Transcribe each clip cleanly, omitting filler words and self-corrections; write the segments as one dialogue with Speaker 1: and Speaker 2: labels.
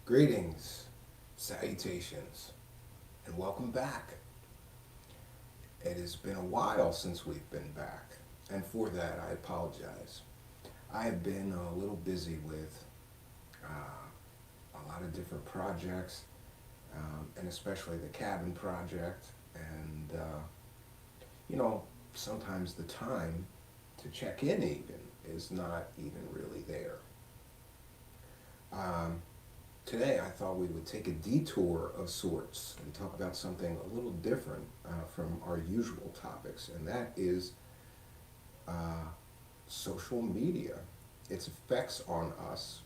Speaker 1: Greetings, salutations, and welcome back. It has been a while since we've been back, and for that I apologize. I have been a little busy with a lot of different projects, and especially the cabin project, and sometimes the time to check in even is not even really there. Um, Today, I thought we would take a detour of sorts and talk about something a little different from our usual topics, and that is uh, social media, its effects on us.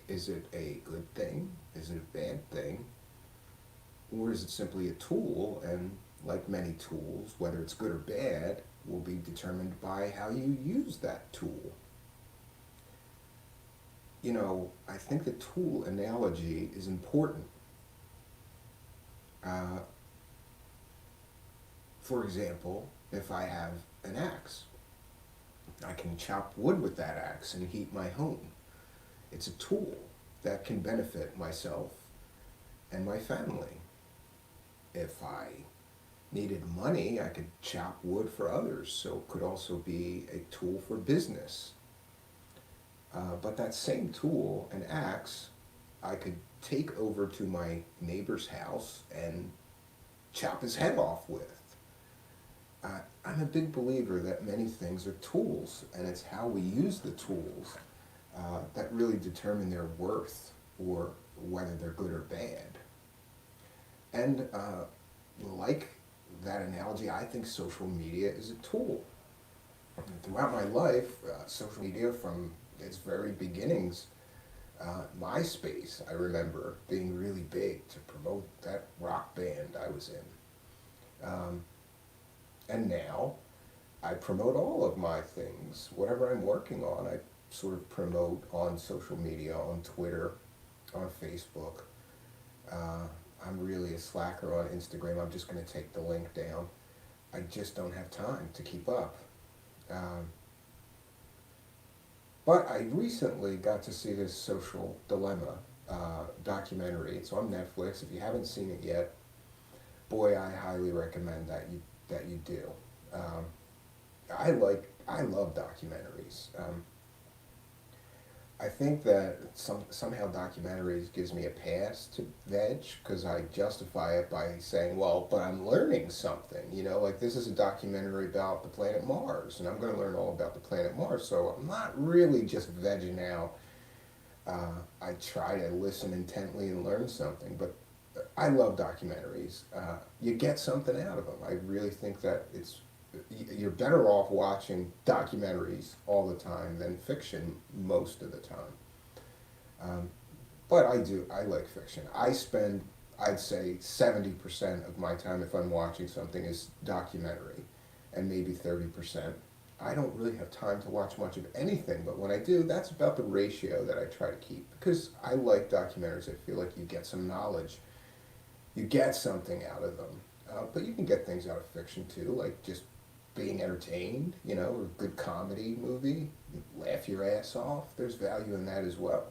Speaker 1: Is it a good thing? Is it a bad thing? Or is it simply a tool? And like many tools, whether it's good or bad, will be determined by how you use that tool. I think the tool analogy is important. Uh, for example, if I have an axe, I can chop wood with that axe and heat my home. It's a tool that can benefit myself and my family. If I needed money, I could chop wood for others, so it could also be a tool for business. But that same tool, an axe, I could take over to my neighbor's house and chop his head off with. I'm a big believer that many things are tools, and it's how we use the tools that really determine their worth or whether they're good or bad. And like that analogy, I think social media is a tool. Throughout my life, social media from its very beginnings, MySpace, I remember being really big to promote that rock band I was in. And now I promote all of my things. Whatever I'm working on, I sort of promote on social media, on Twitter, on Facebook. I'm really a slacker on Instagram. I'm just going to take the link down. I just don't have time to keep up. Um, but I recently got to see this Social Dilemma documentary. It's on Netflix. If you haven't seen it yet, boy, I highly recommend that you do. Um, I love documentaries. I think that somehow documentaries gives me a pass to veg because I justify it by saying, well, but I'm learning something. Like this is a documentary about the planet Mars, and I'm going to learn all about the planet Mars. So I'm not really just vegging out. I try to listen intently and learn something, but I love documentaries. You get something out of them. I really think that you're better off watching documentaries all the time than fiction most of the time. Um, but I like fiction. I'd say 70% of my time if I'm watching something is documentary, and maybe 30%. I don't really have time to watch much of anything, but when I do, that's about the ratio that I try to keep because I like documentaries. I feel like you get some knowledge, you get something out of them. But you can get things out of fiction too, like just being entertained, or a good comedy movie, you laugh your ass off. There's value in that as well.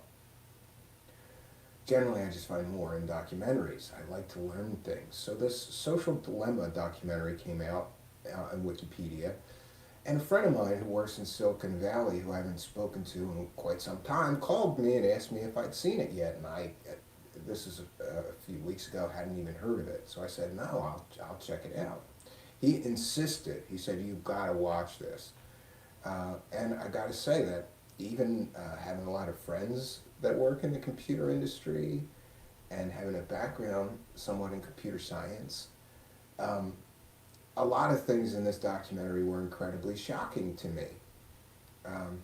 Speaker 1: Generally, I just find more in documentaries. I like to learn things. So this Social Dilemma documentary came out on Wikipedia, and a friend of mine who works in Silicon Valley, who I haven't spoken to in quite some time, called me and asked me if I'd seen it yet, and this is a few weeks ago, hadn't even heard of it. So I said, no, I'll check it out. He insisted. He said, you've got to watch this. And I got to say that even having a lot of friends that work in the computer industry and having a background somewhat in computer science, um, a lot of things in this documentary were incredibly shocking to me. Um,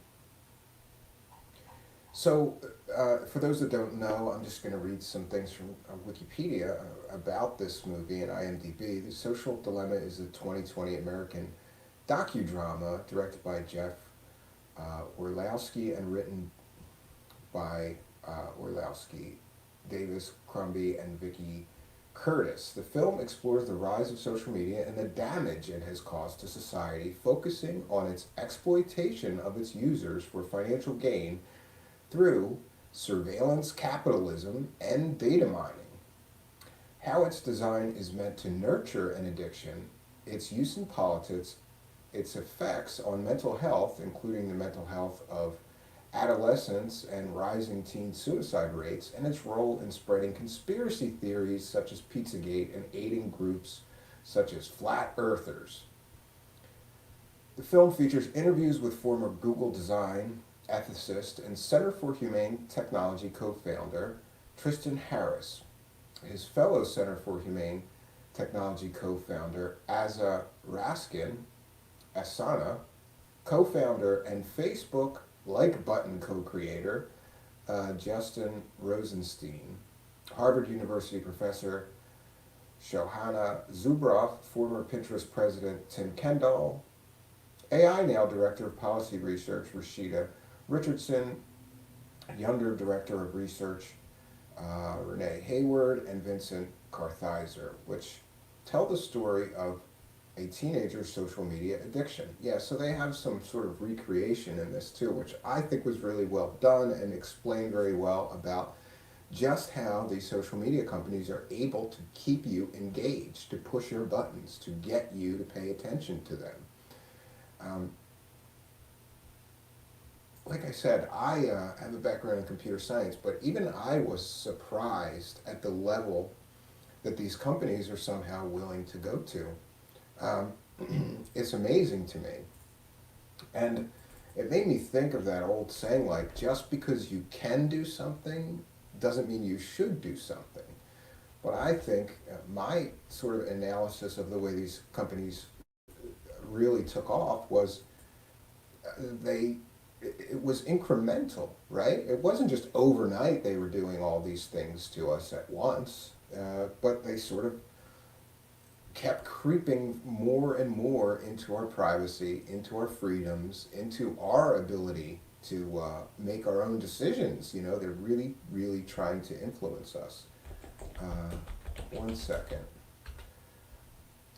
Speaker 1: for those that don't know, I'm just going to read some things from Wikipedia about this movie and IMDb. The Social Dilemma is a 2020 American docudrama directed by Jeff Orlowski and written by Orlowski, Davis Crumby, and Vicky Curtis. The film explores the rise of social media and the damage it has caused to society, focusing on its exploitation of its users for financial gain through surveillance capitalism, and data mining. How its design is meant to nurture an addiction, its use in politics, its effects on mental health, including the mental health of adolescents and rising teen suicide rates, and its role in spreading conspiracy theories such as Pizzagate and aiding groups such as Flat Earthers. The film features interviews with former Google design ethicist and Center for Humane Technology co-founder Tristan Harris, his fellow Center for Humane Technology co-founder Asa Raskin, Asana, co-founder and Facebook like button co-creator Justin Rosenstein, Harvard University professor Shohana Zuboff, former Pinterest president Tim Kendall, AI Now Director of Policy Research Rashida Richardson, younger Director of Research Renee Hayward, and Vincent Kartheiser, which tell the story of a teenager's social media addiction. Yeah, so they have some sort of recreation in this too, which I think was really well done and explained very well about just how these social media companies are able to keep you engaged, to push your buttons, to get you to pay attention to them. Like I said, I have a background in computer science, but even I was surprised at the level that these companies are somehow willing to go to. It's amazing to me. And it made me think of that old saying, like, just because you can do something doesn't mean you should do something. But I think my sort of analysis of the way these companies really took off was it was incremental, right? It wasn't just overnight they were doing all these things to us at once, but they sort of kept creeping more and more into our privacy, into our freedoms, into our ability to make our own decisions. You know, they're really, really trying to influence us. 1 second.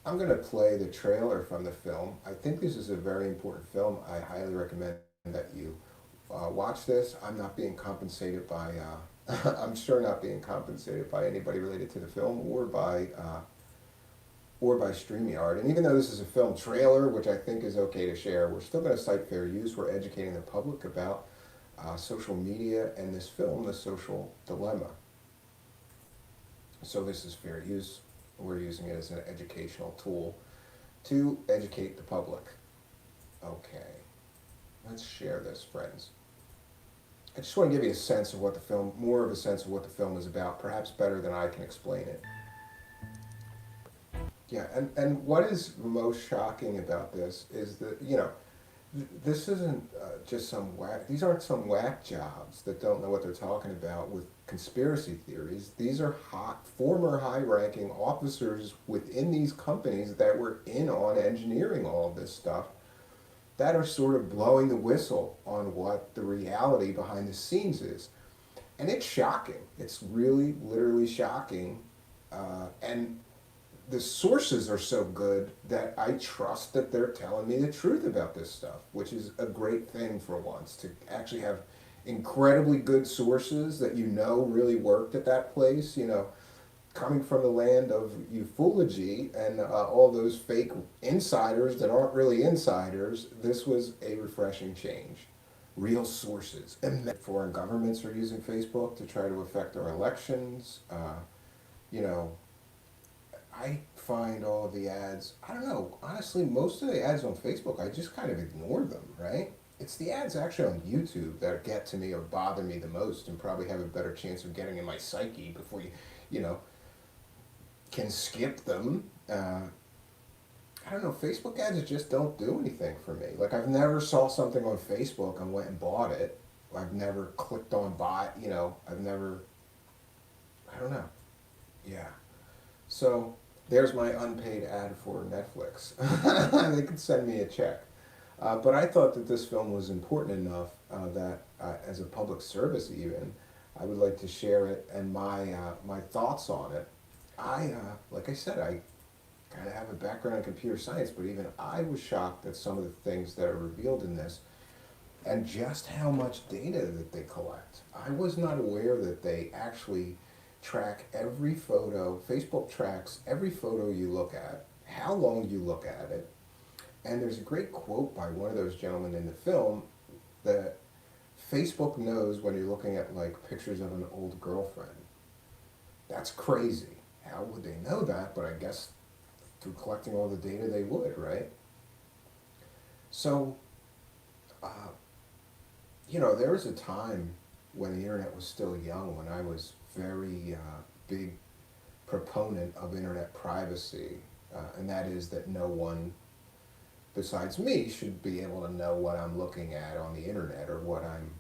Speaker 1: I'm going to play the trailer from the film. I think this is a very important film. I highly recommend that you watch this. I'm not being compensated by, I'm sure not being compensated by anybody related to the film or by StreamYard. And even though this is a film trailer, which I think is okay to share, we're still going to cite fair use. We're educating the public about social media and this film, The Social Dilemma. So this is fair use. We're using it as an educational tool to educate the public. Okay, let's share this, friends. I just want to give you a sense of what the film, more of a sense of what the film is about, perhaps better than I can explain it. Yeah, and what is most shocking about this is that, you know, this isn't just some whack, these aren't some whack jobs that don't know what they're talking about with conspiracy theories. These are former high-ranking officers within these companies that were in on engineering all of this stuff that are sort of blowing the whistle on what the reality behind the scenes is. And it's shocking. It's really, literally shocking. And the sources are so good that I trust that they're telling me the truth about this stuff, which is a great thing for once, to actually have incredibly good sources that you know really worked at that place, you know, coming from the land of ufology and all those fake insiders that aren't really insiders. This was a refreshing change. Real sources. And foreign governments are using Facebook to try to affect our elections. You know, I find all of the ads, I don't know, honestly, most of the ads on Facebook, I just kind of ignore them, right? It's the ads actually on YouTube that get to me or bother me the most and probably have a better chance of getting in my psyche before you know, can skip them. I don't know, Facebook ads just don't do anything for me. Like, I've never saw something on Facebook and went and bought it. I've never clicked on buy, you know, I've never, I don't know. Yeah. So, there's my unpaid ad for Netflix. They could send me a check. But I thought that this film was important enough that, as a public service even, I would like to share it and my thoughts on it. Like I said, I kind of have a background in computer science, but even I was shocked at some of the things that are revealed in this. and just how much data that they collect. I was not aware that they actually track every photo. Facebook tracks every photo you look at, how long you look at it. And there's a great quote by one of those gentlemen in the film that Facebook knows when you're looking at like pictures of an old girlfriend. That's crazy. How would they know that? But I guess through collecting all the data they would, right? So, uh, there was a time when the internet was still young, when I was very big proponent of internet privacy, and that is that no one besides me should be able to know what I'm looking at on the internet or what I'm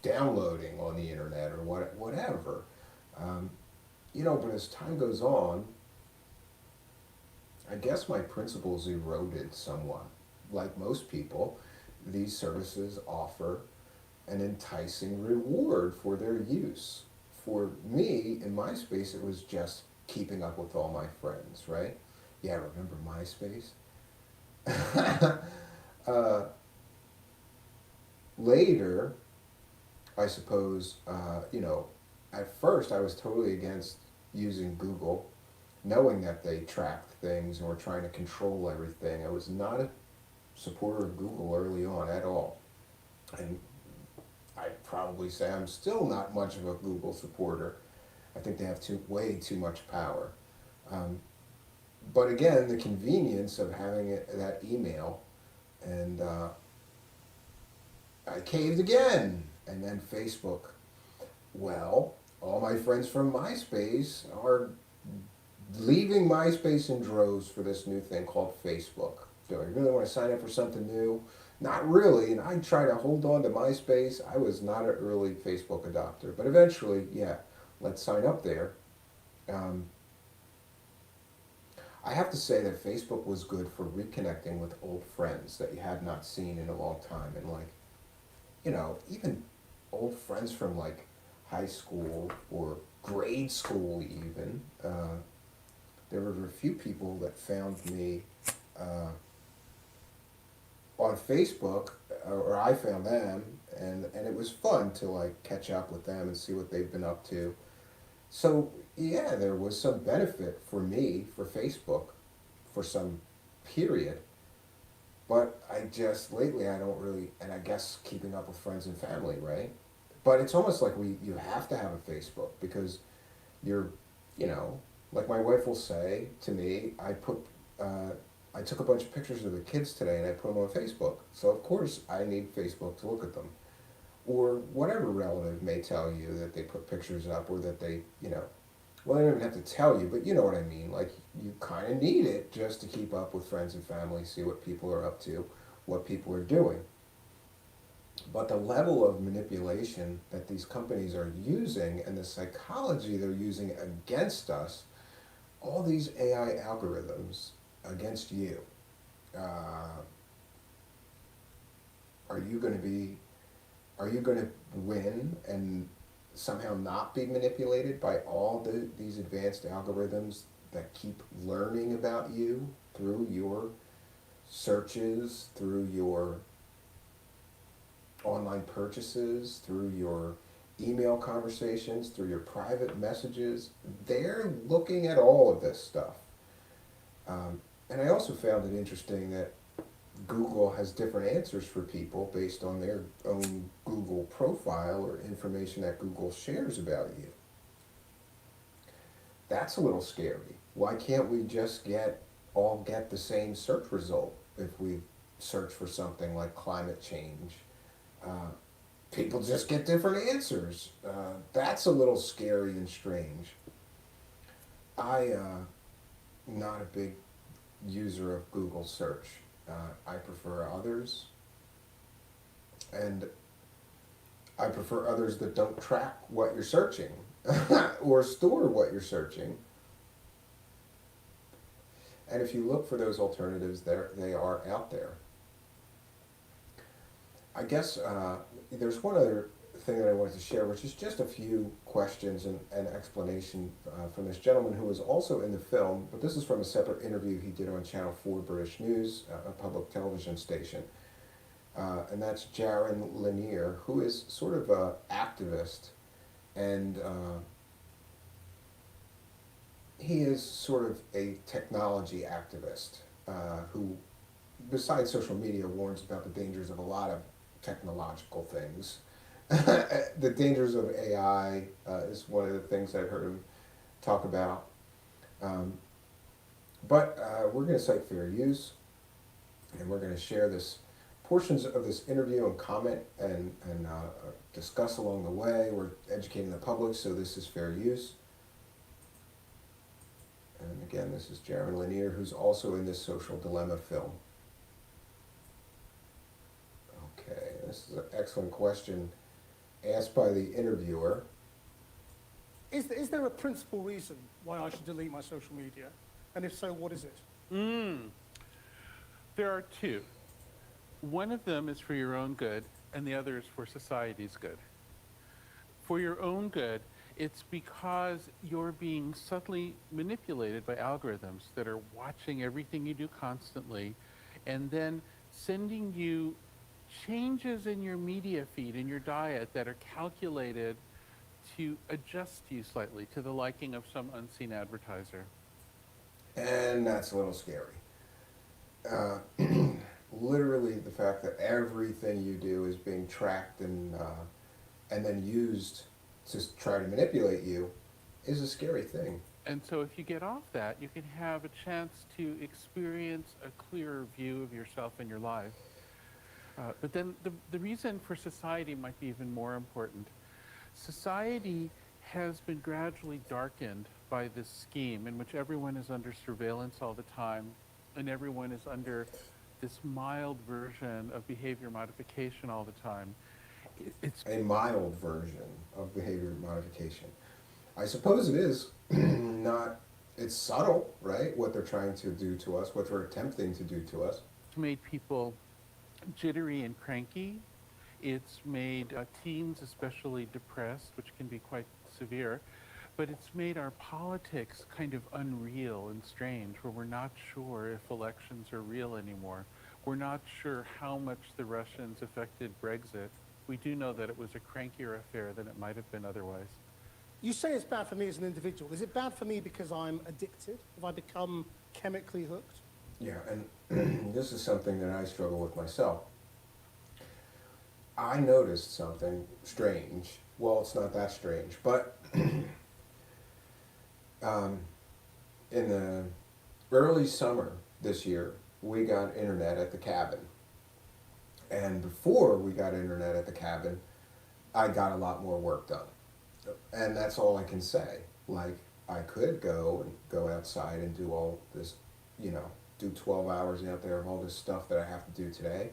Speaker 1: downloading on the internet or whatever. Um, but as time goes on, I guess my principles eroded somewhat. Like most people, these services offer an enticing reward for their use. For me, in MySpace, it was just keeping up with all my friends, right? Yeah, remember MySpace? uh, Later, I suppose, at first I was totally against using Google, knowing that they tracked things and were trying to control everything. I was not a supporter of Google early on at all. And I'd probably say I'm still not much of a Google supporter. I think they have way too much power. Um, but again, the convenience of having that email, and I caved again. And then Facebook. Well, all my friends from MySpace are leaving MySpace in droves for this new thing called Facebook. Do I really want to sign up for something new? Not really, and I try to hold on to MySpace. I was not an early Facebook adopter, but eventually, yeah, let's sign up there. Um, I have to say that Facebook was good for reconnecting with old friends that you had not seen in a long time, and like, even old friends from like high school or grade school even. There were a few people that found me uh, on Facebook, or I found them, and it was fun to like catch up with them and see what they've been up to. So yeah, there was some benefit for me for Facebook for some period, but I just lately I don't really, and I guess keeping up with friends and family, right? But it's almost like you have to have a Facebook because you're, you know, like my wife will say to me, I took a bunch of pictures of the kids today and I put them on Facebook. So of course I need Facebook to look at them. Or whatever relative may tell you that they put pictures up or that they, well, I don't even have to tell you, but you know what I mean. Like you kind of need it just to keep up with friends and family, see what people are up to, what people are doing. But the level of manipulation that these companies are using and the psychology they're using against us, all these AI algorithms against you, uh, are you going to be, are you going to win and somehow not be manipulated by all these advanced algorithms that keep learning about you through your searches, through your online purchases, through your email conversations, through your private messages? They're looking at all of this stuff. And I also found it interesting that Google has different answers for people based on their own Google profile or information that Google shares about you. That's a little scary. Why can't we just all get the same search result if we search for something like climate change? Uh, People just get different answers. That's a little scary and strange. I'm not a big user of Google search. I prefer others, and I prefer others that don't track what you're searching or store what you're searching. And if you look for those alternatives, they are out there. I guess there's one other thing that I wanted to share, which is just a few questions and explanation from this gentleman who was also in the film, but this is from a separate interview he did on Channel 4 British News, a public television station. And that's Jaron Lanier, who is sort of a activist, and he is sort of a technology activist who, besides social media, warns about the dangers of a lot of technological things. The dangers of AI is one of the things I've heard him talk about. Um, but we're going to cite fair use, and we're going to share this portions of this interview and comment and discuss along the way. We're educating the public, so this is fair use. And again, this is Jaron Lanier, who's also in this Social Dilemma film. Okay, this is an excellent question asked by the interviewer.
Speaker 2: Is there a principal reason why I should delete my social media? And if so, what is it?
Speaker 3: There are two. One of them is for your own good, and the other is for society's good. For your own good, it's because you're being subtly manipulated by algorithms that are watching everything you do constantly and then sending you changes in your media feed, in your diet, that are calculated to adjust you slightly to the liking of some unseen advertiser.
Speaker 1: And that's a little scary. Uh, Literally, the fact that everything you do is being tracked and then used to try to manipulate you is a scary thing.
Speaker 3: And so if you get off that, you can have a chance to experience a clearer view of yourself and your life. But then the reason for society might be even more important. Society has been gradually darkened by this scheme in which everyone is under surveillance all the time, and everyone is under this mild version of behavior modification all the time. It's
Speaker 1: A mild version of behavior modification. I suppose it is not, it's subtle, right? What they're trying to do to us, what they're attempting to do to us.
Speaker 3: made people jittery and cranky. It's made teens especially depressed, which can be quite severe. But it's made our politics kind of unreal and strange, where we're not sure if elections are real anymore. We're not sure how much the Russians affected Brexit. We do know that it was a crankier affair than it might have been otherwise.
Speaker 2: You say it's bad for me as an individual. Is it bad for me because I'm addicted? Have I become chemically hooked?
Speaker 1: Yeah, and this is something that I struggle with myself. I noticed something strange. Well, it's not that strange, but in the early summer this year, we got internet at the cabin. And before we got internet at the cabin, I got a lot more work done. And that's all I can say. Like, I could go outside and do all this, do 12 hours out there of all this stuff that I have to do today.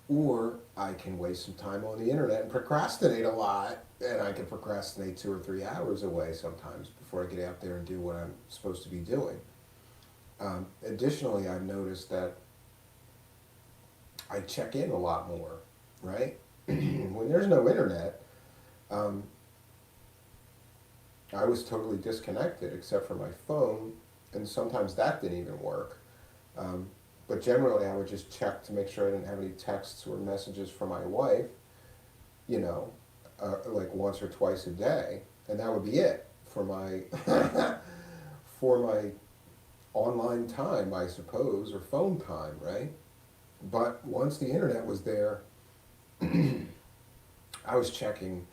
Speaker 1: Or I can waste some time on the internet and procrastinate a lot, and I can procrastinate 2 or 3 hours away sometimes before I get out there and do what I'm supposed to be doing. Additionally, I've noticed that I check in a lot more, right? When there's no internet, I was totally disconnected except for my phone, and sometimes that didn't even work. But generally, I would just check to make sure I didn't have any texts or messages from my wife, like once or twice a day, and that would be it for my for my online time, I suppose, or phone time, right? But once the internet was there, I was checking,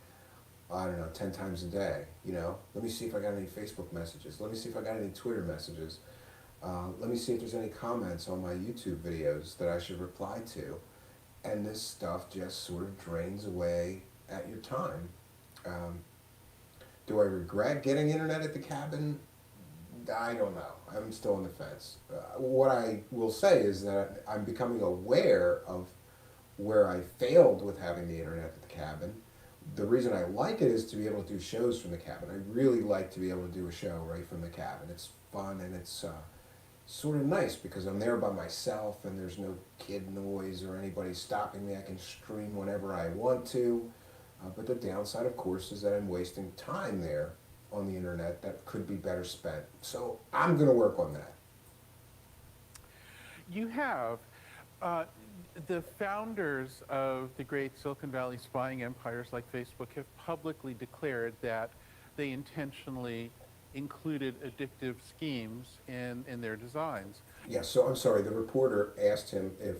Speaker 1: I don't know, 10 times a day, Let me see if I got any Facebook messages. Let me see if I got any Twitter messages. Let me see if there's any comments on my YouTube videos that I should reply to. And this stuff just sort of drains away at your time. Do I regret getting internet at the cabin? I don't know. I'm still on the fence. What I will say is that I'm becoming aware of where I failed with having the internet at the cabin. The reason I like it is to be able to do shows from the cabin. I really like to be able to do a show right from the cabin. It's fun, and it's sort of nice because I'm there by myself and there's no kid noise or anybody stopping me. I can stream whenever I want to. But the downside, of course, is that I'm wasting time there on the internet that could be better spent. So I'm going to work on that.
Speaker 3: You have, The founders of the great Silicon Valley spying empires like Facebook have publicly declared that they intentionally included addictive schemes in their designs.
Speaker 1: Yeah, so I'm sorry, the reporter asked him if,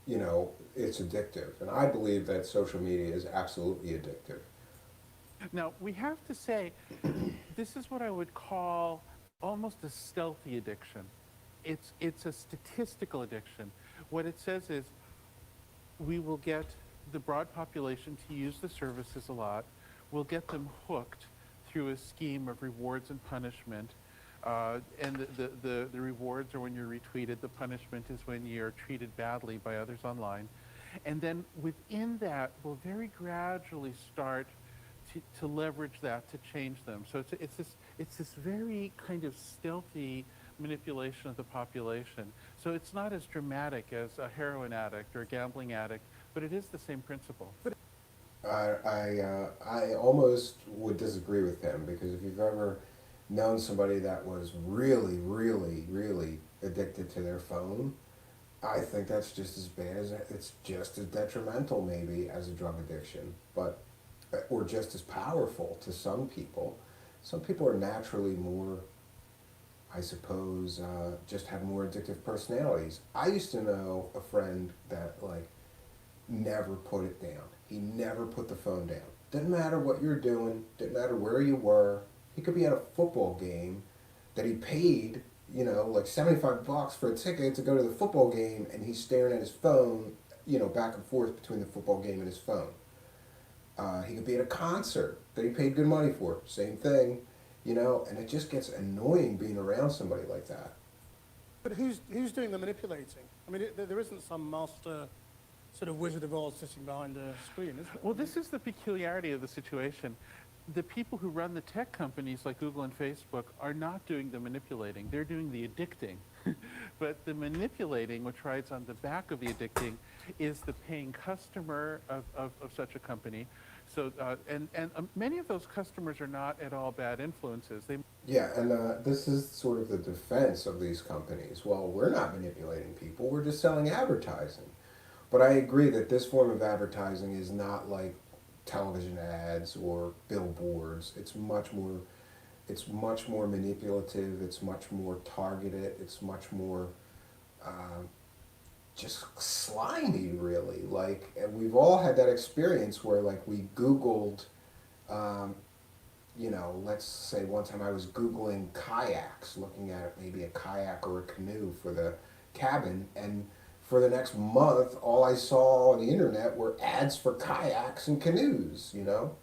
Speaker 1: you know, it's addictive. And I believe that social media is absolutely addictive.
Speaker 3: Now, we have to say, this is what I would call almost a stealthy addiction. It's a statistical addiction. What it says is we will get the broad population to use the services a lot. We'll get them hooked through a scheme of rewards and punishment. And the rewards are when you're retweeted. The punishment is when you're treated badly by others online. And then within that, we'll very gradually start to leverage that to change them. So it's this very kind of stealthy manipulation of the population. So it's not as dramatic as a heroin addict or a gambling addict, but it is the same principle.
Speaker 1: I almost would disagree with him, because if you've ever known somebody that was really, really, really addicted to their phone, I think that's just as bad as, it's just as detrimental maybe as a drug addiction, but or just as powerful to some people. Some people are naturally more, I suppose, just have more addictive personalities. I used to know a friend that like never put it down. He never put the phone down. Didn't matter what you were doing, didn't matter where you were. He could be at a football game that he paid, you know, like $75 for a ticket to go to the football game, and he's staring at his phone, you know, back and forth between the football game and his phone. He could be at a concert that he paid good money for, same thing, you know, and it just gets annoying being around somebody like that.
Speaker 2: But who's doing the manipulating? I mean, there isn't some master sort of Wizard of Oz sitting behind a screen, is there?
Speaker 3: Well, this is the peculiarity of the situation. The people who run the tech companies like Google and Facebook are not doing the manipulating. They're doing the addicting. But the manipulating, which rides on the back of the addicting, is the paying customer of such a company. So, and many of those customers are not at all bad influences.
Speaker 1: Yeah, and this is sort of the defense of these companies. Well, we're not manipulating people, we're just selling advertising. But I agree that this form of advertising is not like television ads or billboards. It's much more manipulative, it's much more targeted, it's much more just slimy, really. Like, and we've all had that experience where like we Googled, you know, let's say one time I was Googling kayaks, looking at maybe a kayak or a canoe for the cabin, and for the next month, all I saw on the internet were ads for kayaks and canoes, you know?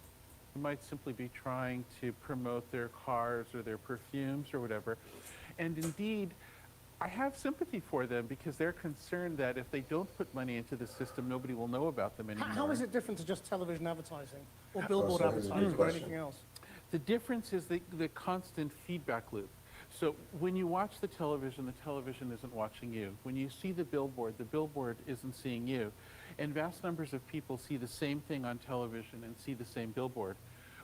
Speaker 3: might simply be trying to promote their cars or their perfumes or whatever. And indeed, I have sympathy for them because they're concerned that if they don't put money into the system, nobody will know about them anymore.
Speaker 2: How is it different to just television advertising or billboard
Speaker 1: so here's a good
Speaker 2: advertising or
Speaker 1: question.
Speaker 2: anything else?
Speaker 3: The difference is the constant feedback loop. So when you watch the television isn't watching you. When you see the billboard isn't seeing you. And vast numbers of people see the same thing on television and see the same billboard.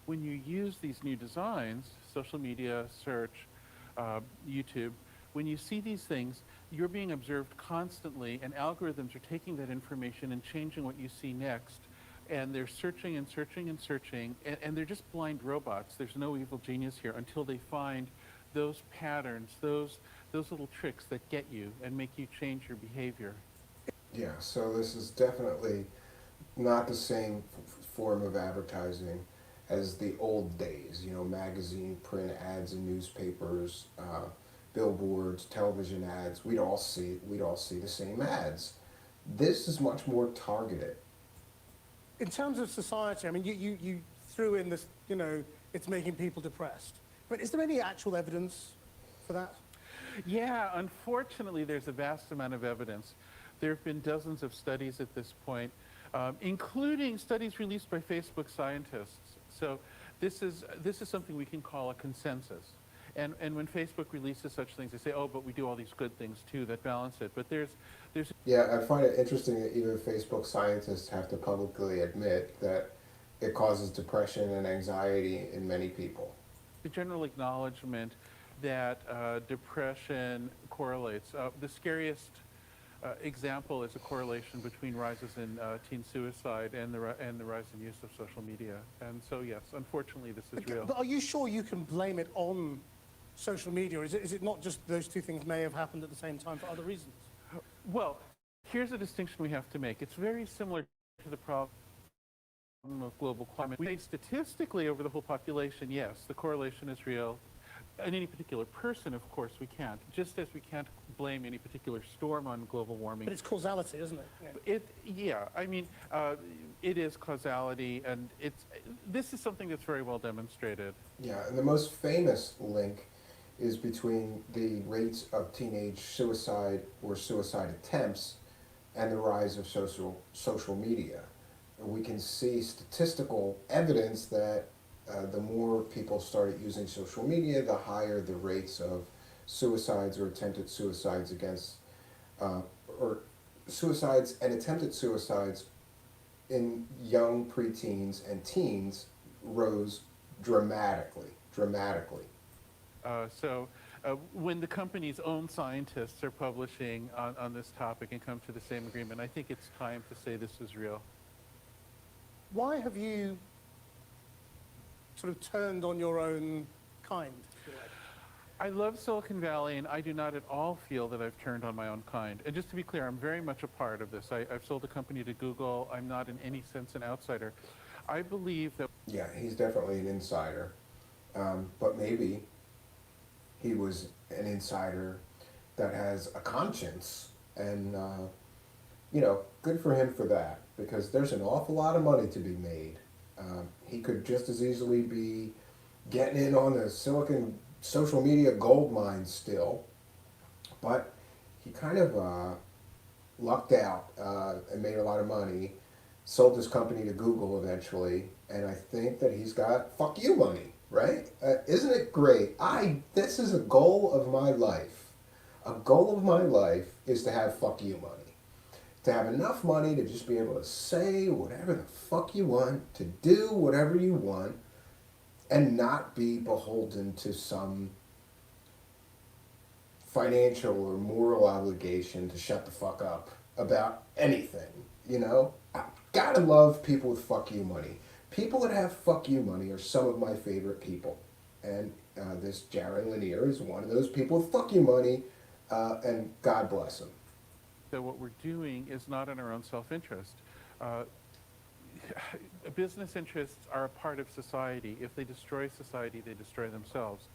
Speaker 3: When you use these new designs, social media, search, YouTube, when you see these things, you're being observed constantly, and algorithms are taking that information and changing what you see next. And they're searching and searching and searching, and they're just blind robots. There's no evil genius here until they find those patterns, those little tricks that get you and make you change your behavior.
Speaker 1: Yeah, so this is definitely not the same form of advertising as the old days, you know, magazine, print ads in newspapers, billboards, television ads. We'd all see the same ads. This is much more targeted.
Speaker 2: In terms of society, I mean, you threw in this, you know, it's making people depressed. But is there any actual evidence for that?
Speaker 3: Yeah, unfortunately, there's a vast amount of evidence. There have been dozens of studies at this point, including studies released by Facebook scientists. So this is something we can call a consensus. And when Facebook releases such things, they say, oh, but we do all these good things too that balance it. But there's
Speaker 1: Yeah, I find it interesting that even Facebook scientists have to publicly admit that it causes depression and anxiety in many people.
Speaker 3: the general acknowledgement that depression correlates. The scariest example is a correlation between rises in teen suicide and the rise in use of social media. And so, yes, unfortunately, this is real.
Speaker 2: But are you sure you can blame it on social media? Or is it not just those two things may have happened at the same time for other reasons?
Speaker 3: Well, here's a distinction we have to make. It's very similar to the problem of global climate. We say statistically over the whole population, yes, the correlation is real. In any particular person, of course, we can't. Just as we can't blame any particular storm on global warming.
Speaker 2: But it's causality, isn't it?
Speaker 3: Yeah. I mean, it is causality, and this is something that's very well demonstrated.
Speaker 1: Yeah, and the most famous link is between the rates of teenage suicide or suicide attempts and the rise of social media. We can see statistical evidence that the more people started using social media, the higher the rates of suicides or attempted suicides or suicides and attempted suicides in young preteens and teens rose dramatically.
Speaker 3: So when the company's own scientists are publishing on this topic and come to the same agreement, I think it's time to say this is real.
Speaker 2: Why have you sort of turned on your own kind, if you like?
Speaker 3: I love Silicon Valley, and I do not at all feel that I've turned on my own kind. And just to be clear, I'm very much a part of this. I've sold a company to Google. I'm not in any sense an outsider. I believe that...
Speaker 1: Yeah, he's definitely an insider. But maybe he was an insider that has a conscience. And, good for him for that. Because there's an awful lot of money to be made. He could just as easily be getting in on the Silicon social media gold mine still, but he kind of lucked out and made a lot of money, sold his company to Google eventually, and I think that he's got fuck you money, right? Isn't it great? This is a goal of my life. A goal of my life is to have fuck you money. To have enough money to just be able to say whatever the fuck you want, to do whatever you want, and not be beholden to some financial or moral obligation to shut the fuck up about anything, I gotta love people with fuck you money. People that have fuck you money are some of my favorite people. And this Jaron Lanier is one of those people with fuck you money, and God bless him.
Speaker 3: That what we're doing is not in our own self-interest. Business interests are a part of society. If they destroy society, they destroy themselves.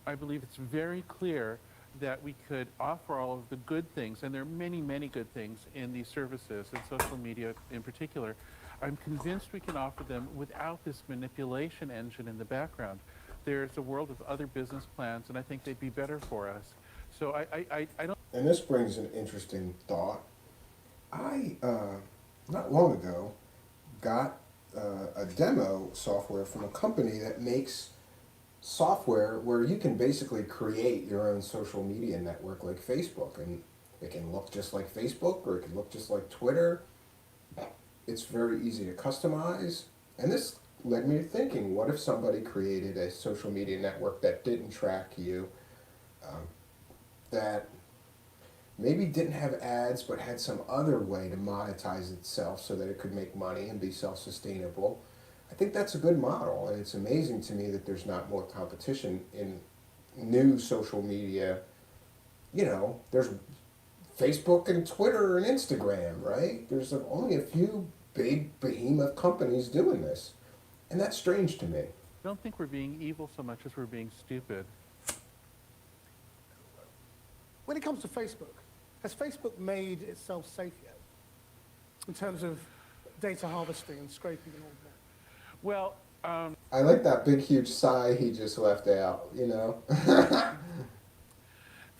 Speaker 3: I believe it's very clear that we could offer all of the good things, and there are many, many good things in these services, and social media in particular. I'm convinced we can offer them without this manipulation engine in the background. There's a world of other business plans, and I think they'd be better for us. So I don't...
Speaker 1: And this brings an interesting thought. I, not long ago, got a demo software from a company that makes software where you can basically create your own social media network like Facebook. And it can look just like Facebook, or it can look just like Twitter. It's very easy to customize. And this led me to thinking, what if somebody created a social media network that didn't track you, that maybe didn't have ads but had some other way to monetize itself so that it could make money and be self-sustainable? I think that's a good model, and it's amazing to me that there's not more competition in new social media. There's Facebook and Twitter and Instagram, right? There's only a few big behemoth companies doing this, and that's strange to me.
Speaker 3: I don't think we're being evil so much as we're being stupid.
Speaker 2: When it comes to Facebook, has Facebook made itself safe yet? In terms of data harvesting and scraping and all that?
Speaker 3: Well,
Speaker 1: I like that big, huge sigh he just left out,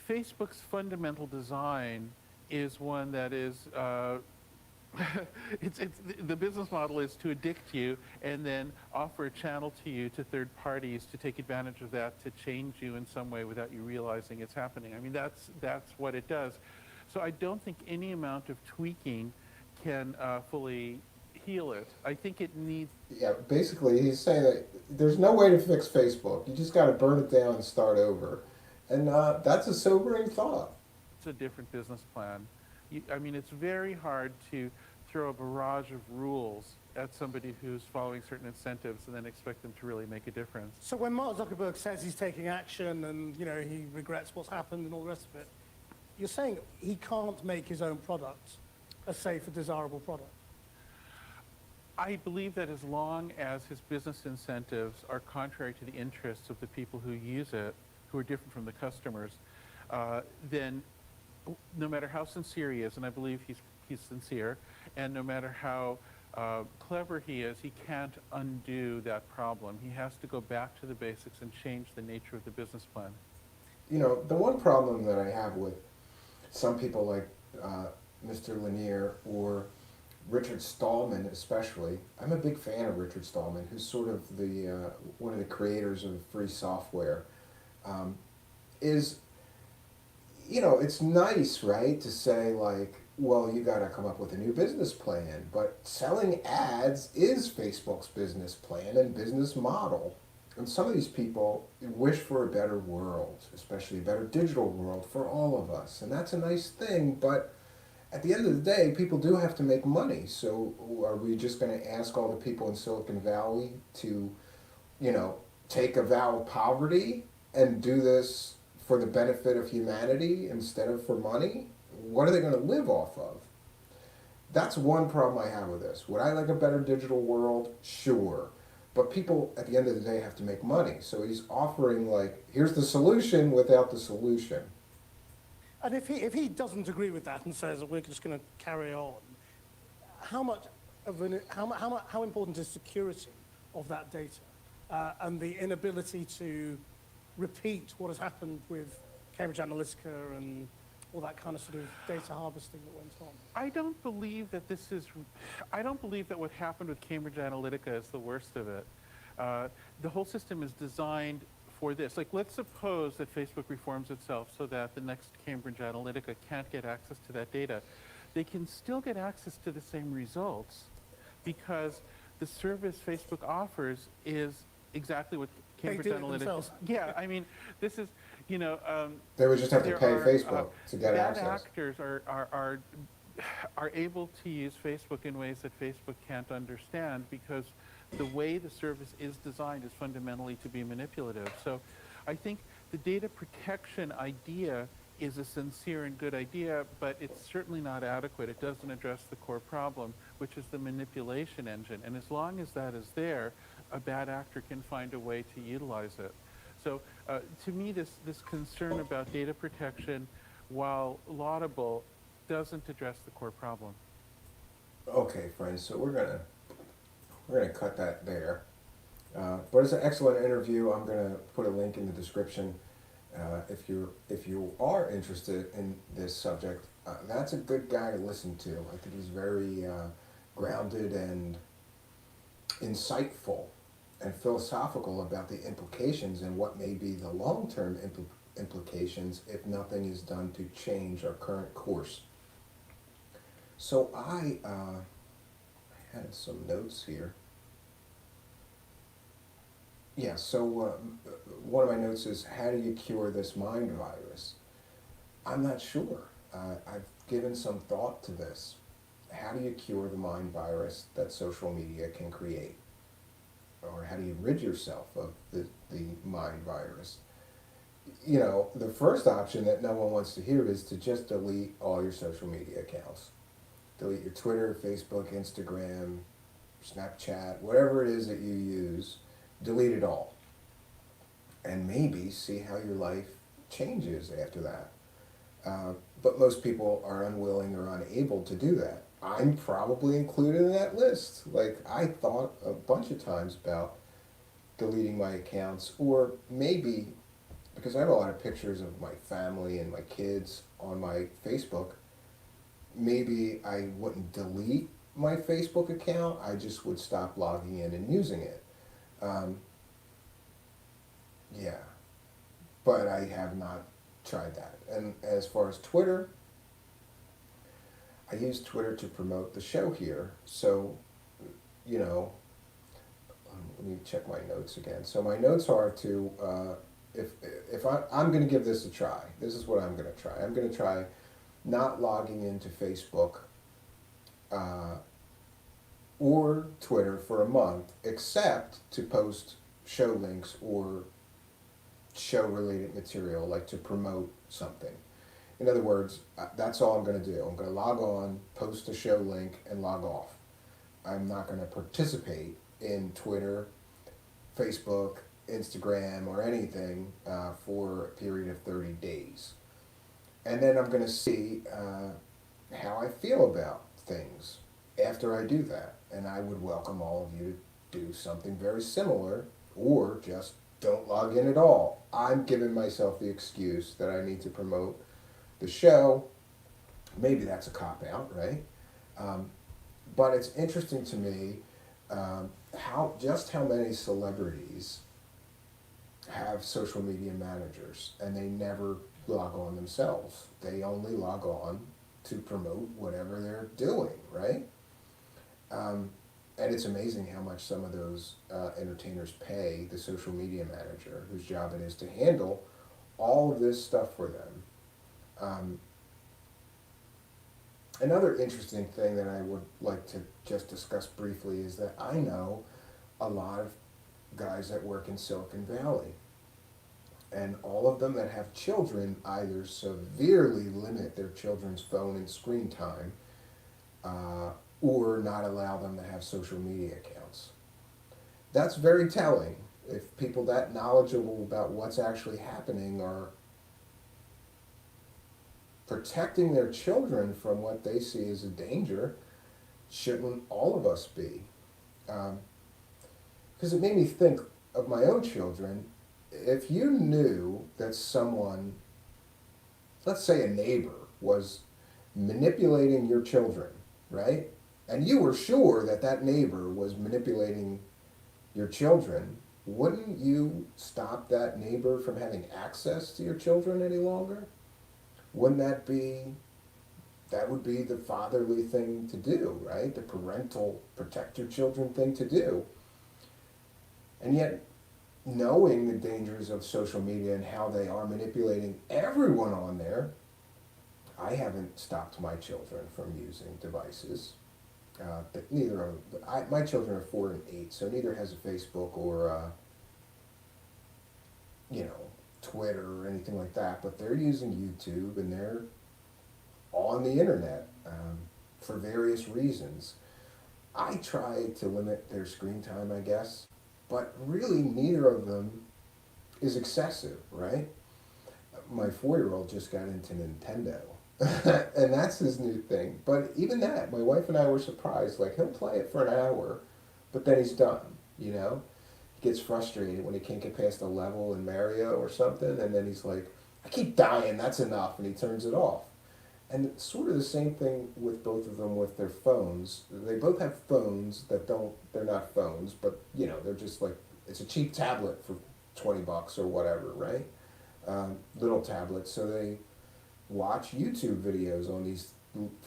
Speaker 3: Facebook's fundamental design is one that is, the business model is to addict you and then offer a channel to you to third parties to take advantage of that to change you in some way without you realizing it's happening. I mean, that's what it does. So I don't think any amount of tweaking can fully heal it. I think it needs...
Speaker 1: Yeah, basically he's saying that there's no way to fix Facebook. You just got to burn it down and start over. And that's a sobering thought.
Speaker 3: It's a different business plan. I mean, it's very hard to throw a barrage of rules at somebody who's following certain incentives and then expect them to really make a difference.
Speaker 2: So when Mark Zuckerberg says he's taking action and, he regrets what's happened and all the rest of it, you're saying he can't make his own product a safe, a desirable product?
Speaker 3: I believe that as long as his business incentives are contrary to the interests of the people who use it, who are different from the customers, then no matter how sincere he is, and I believe he's sincere, and no matter how clever he is, he can't undo that problem. He has to go back to the basics and change the nature of the business plan.
Speaker 1: The one problem that I have with some people like Mr. Lanier or Richard Stallman especially, I'm a big fan of Richard Stallman, who's sort of the one of the creators of free software, is, it's nice, right, to say like, well, you got to come up with a new business plan, but selling ads is Facebook's business plan and business model. And some of these people wish for a better world, especially a better digital world for all of us. And that's a nice thing, but at the end of the day, people do have to make money. So are we just going to ask all the people in Silicon Valley to, take a vow of poverty and do this for the benefit of humanity instead of for money? What are they going to live off of? That's one problem I have with this. Would I like a better digital world? Sure. But people, at the end of the day, have to make money. So he's offering, like, here's the solution without the solution.
Speaker 2: And if he doesn't agree with that and says we're just going to carry on, how important is security of that data and the inability to repeat what has happened with Cambridge Analytica and all that kind of sort of data harvesting that went on?
Speaker 3: I don't believe that what happened with Cambridge Analytica is the worst of it. The whole system is designed for this. Like, let's suppose that Facebook reforms itself so that the next Cambridge Analytica can't get access to that data. They can still get access to the same results because the service Facebook offers is exactly what Cambridge Analytica.
Speaker 2: Themselves.
Speaker 3: Yeah, I mean, this is,
Speaker 1: They would just have to pay Facebook to get
Speaker 3: bad
Speaker 1: access.
Speaker 3: actors are able to use Facebook in ways that Facebook can't understand because the way the service is designed is fundamentally to be manipulative. So I think the data protection idea is a sincere and good idea, but it's certainly not adequate. It doesn't address the core problem, which is the manipulation engine. And as long as that is there, a bad actor can find a way to utilize it. So to me, this concern about data protection, while laudable, doesn't address the core problem.
Speaker 1: Okay, friends, so we're gonna cut that there. But it's an excellent interview. I'm gonna put a link in the description if you are interested in this subject. That's a good guy to listen to. I think he's very grounded and insightful and philosophical about the implications and what may be the long-term implications if nothing is done to change our current course. So I had some notes here. Yeah, so one of my notes is, how do you cure this mind virus? I'm not sure. I've given some thought to this. How do you cure the mind virus that social media can create? Or how do you rid yourself of the mind virus? The first option that no one wants to hear is to just delete all your social media accounts. Delete your Twitter, Facebook, Instagram, Snapchat, whatever it is that you use, delete it all. And maybe see how your life changes after that. But most people are unwilling or unable to do that. I'm probably included in that list. Like, I thought a bunch of times about deleting my accounts, or maybe, because I have a lot of pictures of my family and my kids on my Facebook, maybe I wouldn't delete my Facebook account, I just would stop logging in and using it. Yeah, but I have not tried that. And as far as Twitter, I use Twitter to promote the show here, so, let me check my notes again. So my notes are to, if I'm going to give this a try, this is what I'm going to try. I'm going to try not logging into Facebook or Twitter for a month, except to post show links or show related material, like to promote something. In other words, that's all I'm going to do. I'm going to log on, post a show link, and log off. I'm not going to participate in Twitter, Facebook, Instagram, or anything for a period of 30 days. And then I'm going to see how I feel about things after I do that. And I would welcome all of you to do something very similar, or just don't log in at all. I'm giving myself the excuse that I need to promote the show. Maybe that's a cop-out, right? But it's interesting to me how many celebrities have social media managers, and they never log on themselves. They only log on to promote whatever they're doing, right? And it's amazing how much some of those entertainers pay the social media manager, whose job it is to handle all of this stuff for them. Another interesting thing that I would like to just discuss briefly is that I know a lot of guys that work in Silicon Valley, and all of them that have children either severely limit their children's phone and screen time, or not allow them to have social media accounts. That's very telling. If people that knowledgeable about what's actually happening are protecting their children from what they see as a danger, shouldn't all of us be? Because it made me think of my own children. If you knew that someone, let's say a neighbor, was manipulating your children, right? And you were sure that that neighbor was manipulating your children, wouldn't you stop that neighbor from having access to your children any longer? Wouldn't that would be the fatherly thing to do, right? The parental protect your children thing to do. And yet, knowing the dangers of social media and how they are manipulating everyone on there, I haven't stopped my children from using devices. Neither of my children are 4 and 8, so neither has a Facebook or Twitter or anything like that. But they're using YouTube and they're on the internet for various reasons. I try to limit their screen time, I guess, but really neither of them is excessive, right? My 4-year-old just got into Nintendo. And that's his new thing. But even that, my wife and I were surprised. Like, he'll play it for an hour, but then he's done, He gets frustrated when he can't get past a level in Mario or something, and then he's like, I keep dying, that's enough, and he turns it off. And it's sort of the same thing with both of them with their phones. They both have phones that they're not phones, but, they're just like, it's a cheap tablet for $20 or whatever, right? Little tablets, so they watch YouTube videos on these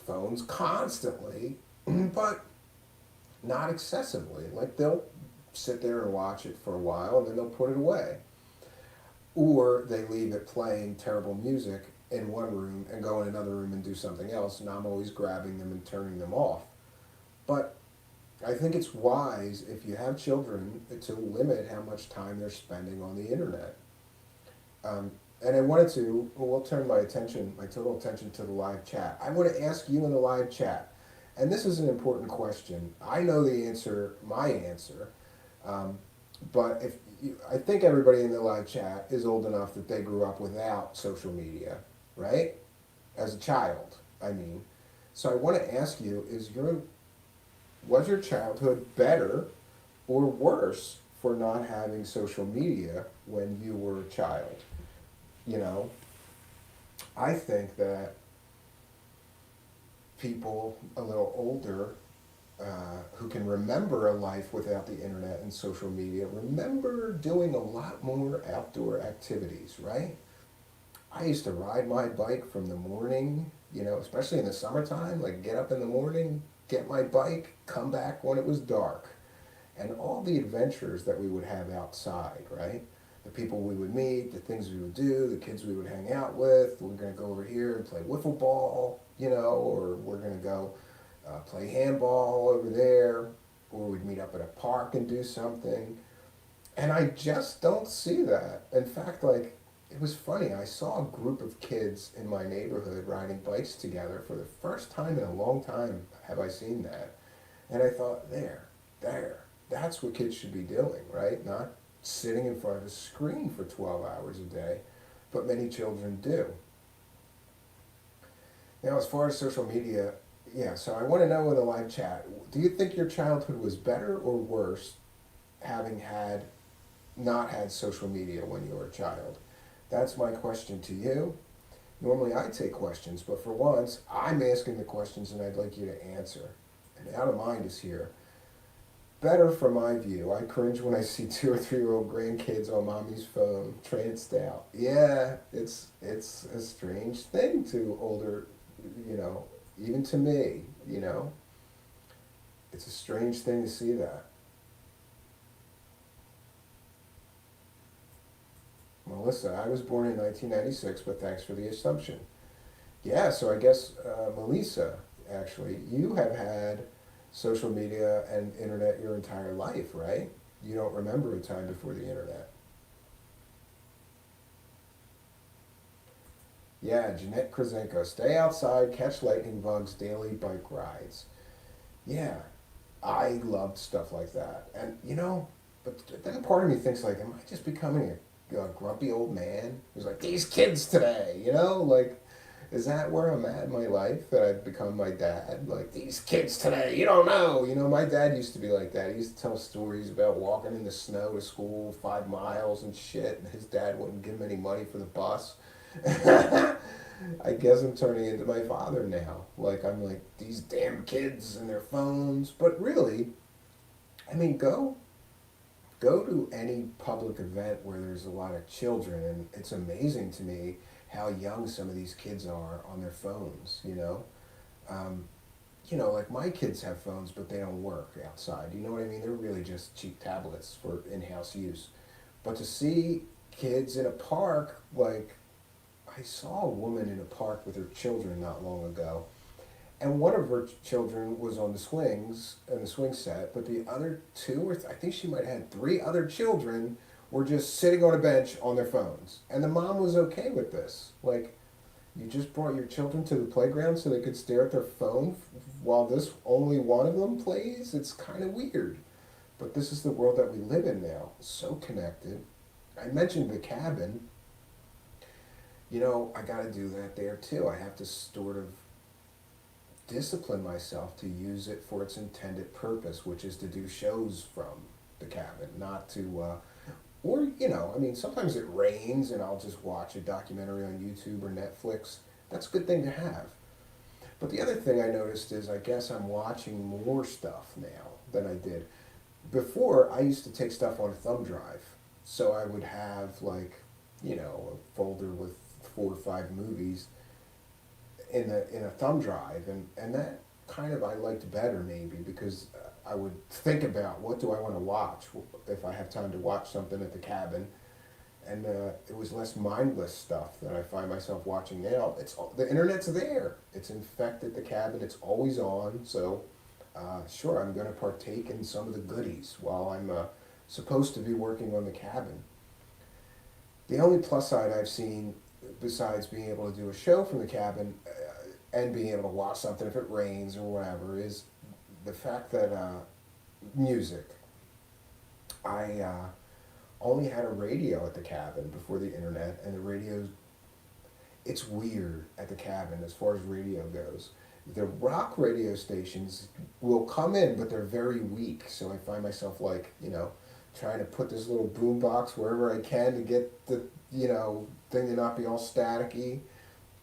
Speaker 1: phones constantly, but not excessively. Like, they'll sit there and watch it for a while and then they'll put it away. Or they leave it playing terrible music in one room and go in another room and do something else, and I'm always grabbing them and turning them off. But I think it's wise, if you have children, to limit how much time they're spending on the internet. And I wanted to, we'll turn my total attention to the live chat. I want to ask you in the live chat, and this is an important question. I know the answer, my answer, but I think everybody in the live chat is old enough that they grew up without social media, right? As a child, I mean. So I want to ask you, was your childhood better or worse for not having social media when you were a child? I think that people a little older who can remember a life without the internet and social media remember doing a lot more outdoor activities, right? I used to ride my bike from the morning, especially in the summertime, like get up in the morning, get my bike, come back when it was dark, and all the adventures that we would have outside, right? the people we would meet, the things we would do, the kids we would hang out with. We're going to go over here and play wiffle ball, or we're going to go play handball over there, or we'd meet up at a park and do something. And I just don't see that. In fact, like, it was funny. I saw a group of kids in my neighborhood riding bikes together for the first time in a long time. Have I seen that? And I thought, that's what kids should be doing, right? Not sitting in front of a screen for 12 hours a day, but many children do. Now, as far as social media, yeah, so I want to know in the live chat, do you think your childhood was better or worse having not had social media when you were a child? That's my question to you. Normally I take questions, but for once, I'm asking the questions and I'd like you to answer. And Out of Mind is here. Better from my view. I cringe when I see 2 or 3-year-old grandkids on mommy's phone, tranced out. Yeah, it's a strange thing to older, even to me, It's a strange thing to see that. Melissa, I was born in 1996, but thanks for the assumption. Yeah, so I guess, Melissa, actually, you have had social media and internet your entire life, right? You don't remember a time before the internet. Yeah, Jeanette Krasenko, stay outside, catch lightning bugs, daily bike rides. Yeah, I loved stuff like that. And, but then part of me thinks, like, am I just becoming a grumpy old man who's like, these kids today, like, is that where I'm at in my life, that I've become my dad? Like, these kids today, you don't know. My dad used to be like that. He used to tell stories about walking in the snow to school 5 miles and shit, and his dad wouldn't give him any money for the bus. I guess I'm turning into my father now. Like, I'm like, these damn kids and their phones. But really, I mean, go to any public event where there's a lot of children, and it's amazing to me how young some of these kids are on their phones, like my kids have phones, but they don't work outside. You know what I mean? They're really just cheap tablets for in-house use. But to see kids in a park, like, I saw a woman in a park with her children not long ago, and one of her children was on the swings, in the swing set, but the other 2, or I think she might have had 3 other children were just sitting on a bench on their phones. And the mom was okay with this. Like, you just brought your children to the playground so they could stare at their phone while this only one of them plays? It's kind of weird. But this is the world that we live in now. So connected. I mentioned the cabin. I got to do that there too. I have to sort of discipline myself to use it for its intended purpose, which is to do shows from the cabin, not to... Or, sometimes it rains and I'll just watch a documentary on YouTube or Netflix. That's a good thing to have. But the other thing I noticed is I guess I'm watching more stuff now than I did. Before, I used to take stuff on a thumb drive. So I would have, like, a folder with 4 or 5 movies in a thumb drive. And that kind of I liked better maybe, because I would think about, what do I want to watch if I have time to watch something at the cabin. And it was less mindless stuff that I find myself watching now. The internet's there. It's infected the cabin. It's always on. So sure, I'm going to partake in some of the goodies while I'm supposed to be working on the cabin. The only plus side I've seen, besides being able to do a show from the cabin and being able to watch something if it rains or whatever, is the fact that music. I only had a radio at the cabin before the internet, and the radio, it's weird at the cabin as far as radio goes. The rock radio stations will come in, but they're very weak, so I find myself like, trying to put this little boom box wherever I can to get the, thing to not be all staticky.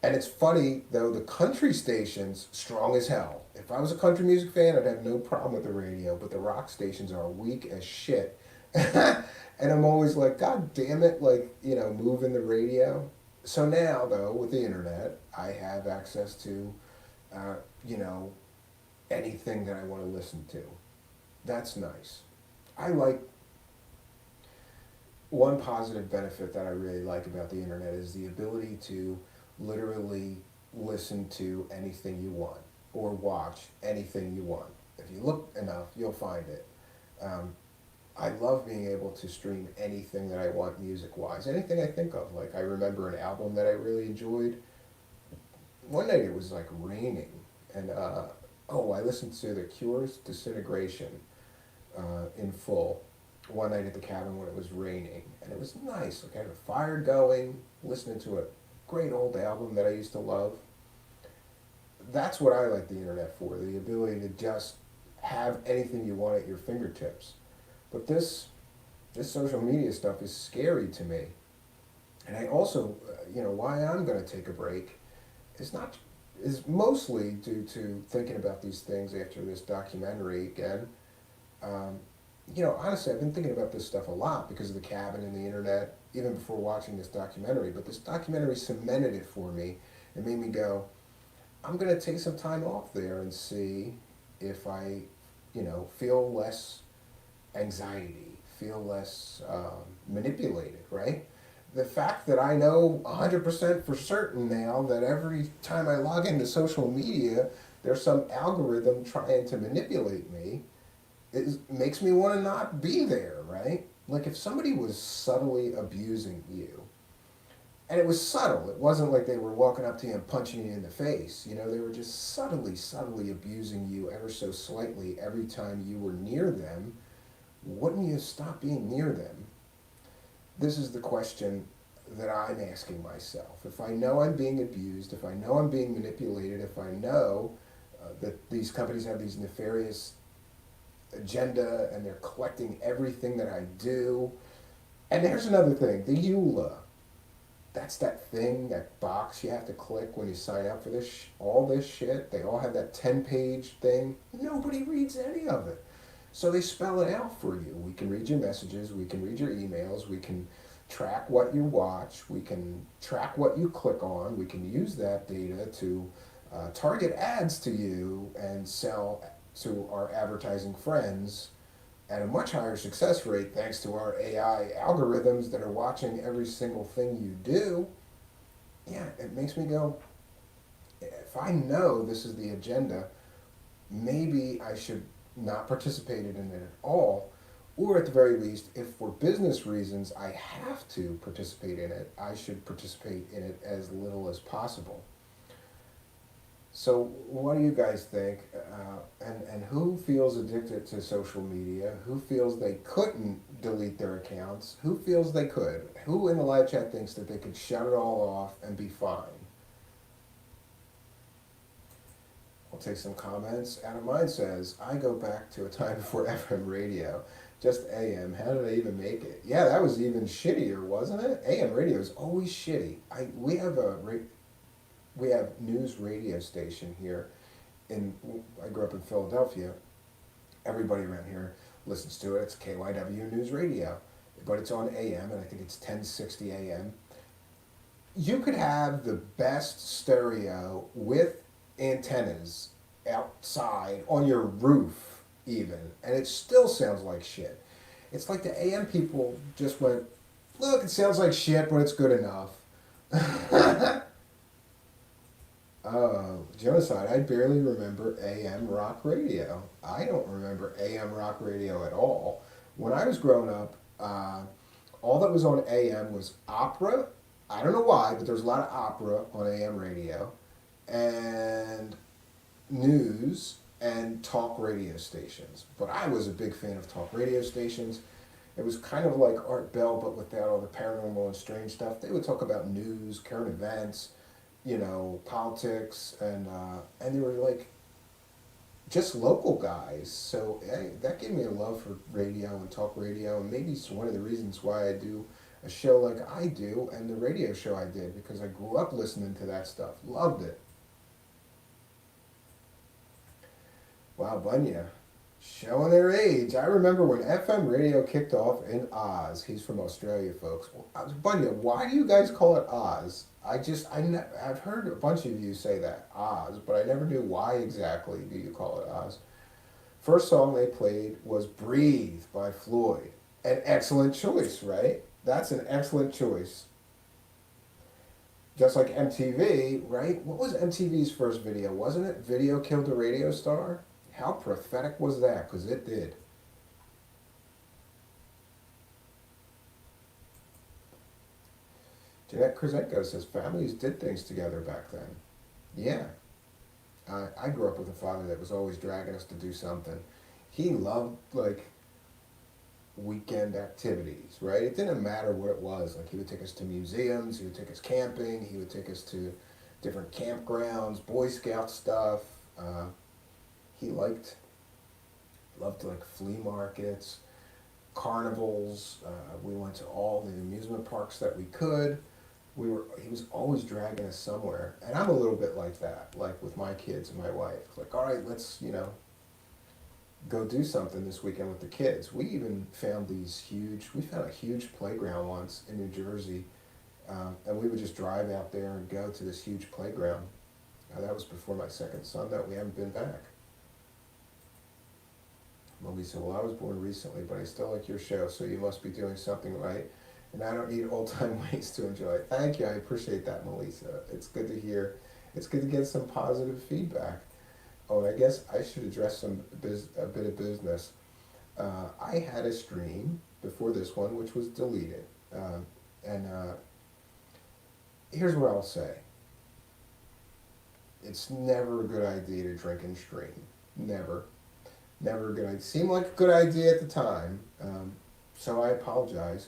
Speaker 1: And it's funny, though, the country stations, strong as hell. If I was a country music fan, I'd have no problem with the radio, but the rock stations are weak as shit. And I'm always like, God damn it, like, moving the radio. So now, though, with the internet, I have access to, anything that I want to listen to. That's nice. I like one positive benefit that I really like about the internet is the ability to literally listen to anything you want or watch anything you want. If you look enough, you'll find it. Um, I love being able to stream anything that I want music wise, anything I think of. Like, I remember an album that I really enjoyed. One night it was like raining, and I listened to The Cure's Disintegration in full one night at the cabin when it was raining, and it was nice. Like, I had a fire going, listening to a great old album that I used to love. That's what I like the internet for, the ability to just have anything you want at your fingertips. But this social media stuff is scary to me. And I also, why I'm going to take a break is not is mostly due to thinking about these things after this documentary again. Um, Honestly, I've been thinking about this stuff a lot because of the cabin and the internet, even before watching this documentary. But this documentary cemented it for me. It made me go, I'm going to take some time off there and see if I, feel less anxiety, feel less manipulated, right? The fact that I know 100% for certain now that every time I log into social media, there's some algorithm trying to manipulate me, makes me want to not be there, right? Like, if somebody was subtly abusing you, and it was subtle, it wasn't like they were walking up to you and punching you in the face, they were just subtly abusing you ever so slightly every time you were near them, wouldn't you stop being near them? This is the question that I'm asking myself. If I know I'm being abused, if I know I'm being manipulated, if I know that these companies have these nefarious agenda and they're collecting everything that I do. And here's another thing, the EULA. That's that thing, that box you have to click when you sign up for all this shit. They all have that 10-page thing. Nobody reads any of it. So they spell it out for you. We can read your messages, we can read your emails, we can track what you watch, we can track what you click on, we can use that data to target ads to you and sell to our advertising friends at a much higher success rate thanks to our AI algorithms that are watching every single thing you do. Yeah, it makes me go, if I know this is the agenda, maybe I should not participate in it at all, or at the very least, if for business reasons I have to participate in it, I should participate in it as little as possible. So what do you guys think? And who feels addicted to social media? Who feels they couldn't delete their accounts? Who feels they could? Who in the live chat thinks that they could shut it all off and be fine? I'll take some comments. Adam Mine says, I go back to a time before FM radio, just AM. How did I even make it? Yeah, that was even shittier, wasn't it? AM radio is always shitty. We have news radio station here. I grew up in Philadelphia. Everybody around here listens to it. It's KYW News Radio, but it's on AM, and I think it's 1060 AM. You could have the best stereo with antennas outside on your roof even, and it still sounds like shit. It's like the AM people just went, look, it sounds like shit, but it's good enough. Genocide, I barely remember AM rock radio. I don't remember AM rock radio at all. When I was growing up, all that was on AM was opera. I don't know why, but there's a lot of opera on AM radio, and news and talk radio stations. But I was a big fan of talk radio stations. It was kind of like Art Bell, but without all the paranormal and strange stuff. They would talk about news, current events, politics, and they were like just local guys. So that gave me a love for radio and talk radio, and maybe it's one of the reasons why I do a show like I do and the radio show I did, because I grew up listening to that stuff. Loved it. Wow, Bunya, showing their age. I remember when FM radio kicked off in Oz. He's from Australia, folks. Bunya, why do you guys call it Oz? I've heard a bunch of you say that, Oz, but I never knew why exactly do you call it Oz. First song they played was Breathe by Floyd. An excellent choice, right? That's an excellent choice. Just like MTV, right? What was MTV's first video? Wasn't it Video Killed a Radio Star? How prophetic was that? Because it did. Jeanette Krasenko says families did things together back then. Yeah. I grew up with a father that was always dragging us to do something. He loved, like, weekend activities, right? It didn't matter what it was. Like, he would take us to museums, he would take us camping, he would take us to different campgrounds, Boy Scout stuff. He loved like flea markets, carnivals. We went to all the amusement parks that we could. He was always dragging us somewhere. And I'm a little bit like that, like with my kids and my wife. Like, all right, let's, go do something this weekend with the kids. We even found a huge playground once in New Jersey, and we would just drive out there and go to this huge playground. That was before my second son, though. We haven't been back. Melissa, well, I was born recently, but I still like your show, so you must be doing something right. And I don't need old-time ways to enjoy it. Thank you. I appreciate that, Melissa. It's good to hear. It's good to get some positive feedback. Oh, and I guess I should address a bit of business. I had a stream before this one, which was deleted. And here's what I'll say. It's never a good idea to drink and stream. Never. Never a good idea. Seemed like a good idea at the time. So I apologize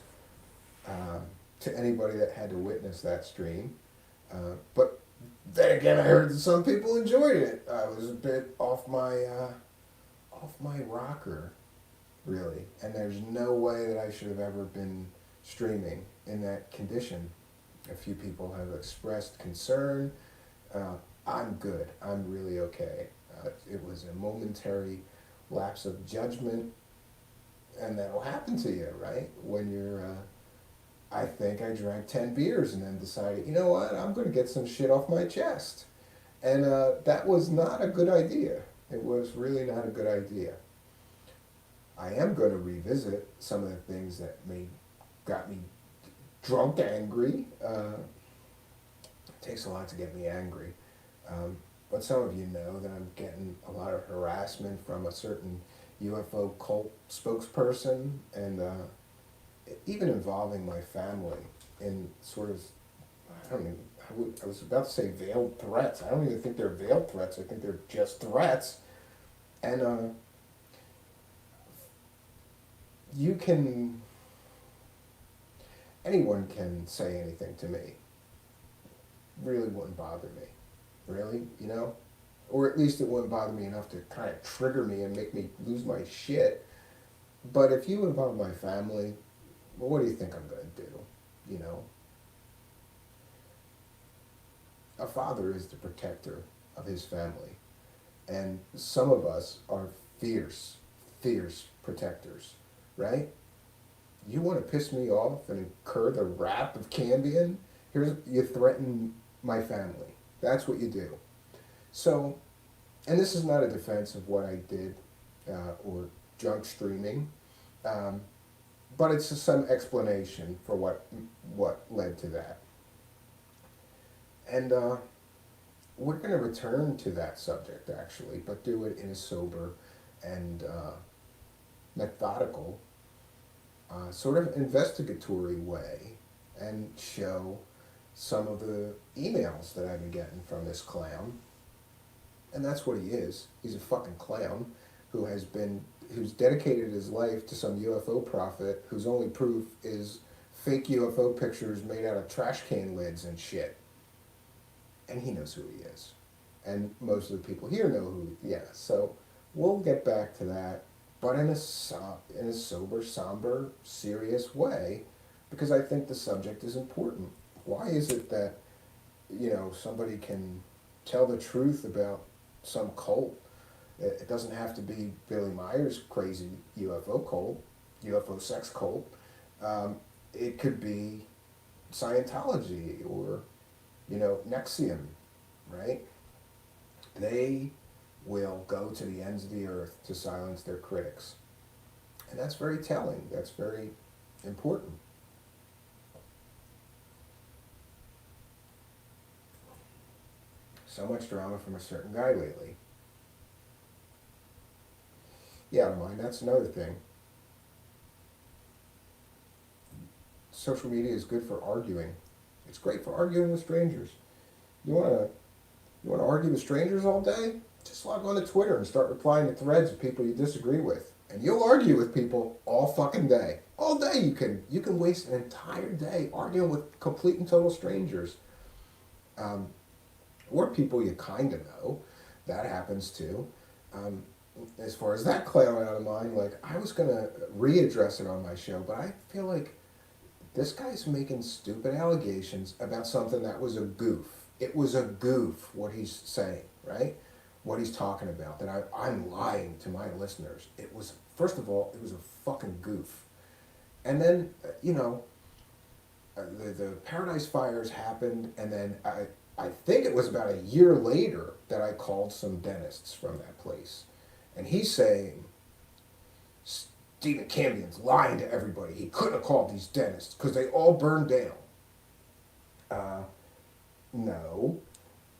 Speaker 1: to anybody that had to witness that stream. But then again, I heard that some people enjoyed it. I was a bit off my rocker, really. And there's no way that I should have ever been streaming in that condition. A few people have expressed concern. I'm good. I'm really okay. It was a momentary lapse of judgment, and that'll happen to you, right? When you're, I think I drank 10 beers and then decided, you know what, I'm going to get some shit off my chest. And that was not a good idea. It was really not a good idea. I am going to revisit some of the things that got me drunk angry. It takes a lot to get me angry. But some of you know that I'm getting a lot of harassment from a certain UFO cult spokesperson, and even involving my family in sort of, I was about to say veiled threats. I don't even think they're veiled threats. I think they're just threats. And anyone can say anything to me. Really wouldn't bother me. Really, or at least it wouldn't bother me enough to kind of trigger me and make me lose my shit. But if you involve my family, well, what do you think I'm going to do? A father is the protector of his family. And some of us are fierce protectors, right? You want to piss me off and incur the wrath of Cambion? You threaten my family. That's what you do. So, and this is not a defense of what I did or drunk streaming, but it's just some explanation for what led to that. And we're going to return to that subject, actually, but do it in a sober and methodical, sort of investigatory way, and show some of the emails that I've been getting from this clown. And that's what he is. He's a fucking clown who's dedicated his life to some UFO prophet whose only proof is fake UFO pictures made out of trash can lids and shit. And he knows who he is. And most of the people here know so we'll get back to that, but in a sober, somber, serious way, because I think the subject is important. Why is it that, somebody can tell the truth about some cult? It doesn't have to be Billy Meyer's crazy UFO cult, UFO sex cult. It could be Scientology or, Nexium, right? They will go to the ends of the earth to silence their critics. And that's very telling. That's very important. So much drama from a certain guy lately. Yeah, I don't mind. That's another thing. Social media is good for arguing. It's great for arguing with strangers. You wanna argue with strangers all day? Just log on to Twitter and start replying to threads of people you disagree with. And you'll argue with people all fucking day. All day you can waste an entire day arguing with complete and total strangers. Or people you kind of know. That happens too. As far as that clown out of mind, like, I was going to readdress it on my show, but I feel like this guy's making stupid allegations about something that was a goof. It was a goof, what he's saying, right? What he's talking about, that I'm lying to my listeners. It was, first of all, it was a fucking goof. And then, the Paradise Fires happened, and then I think it was about a year later that I called some dentists from that place. And he's saying, Stephen Cambion's lying to everybody. He couldn't have called these dentists because they all burned down. No,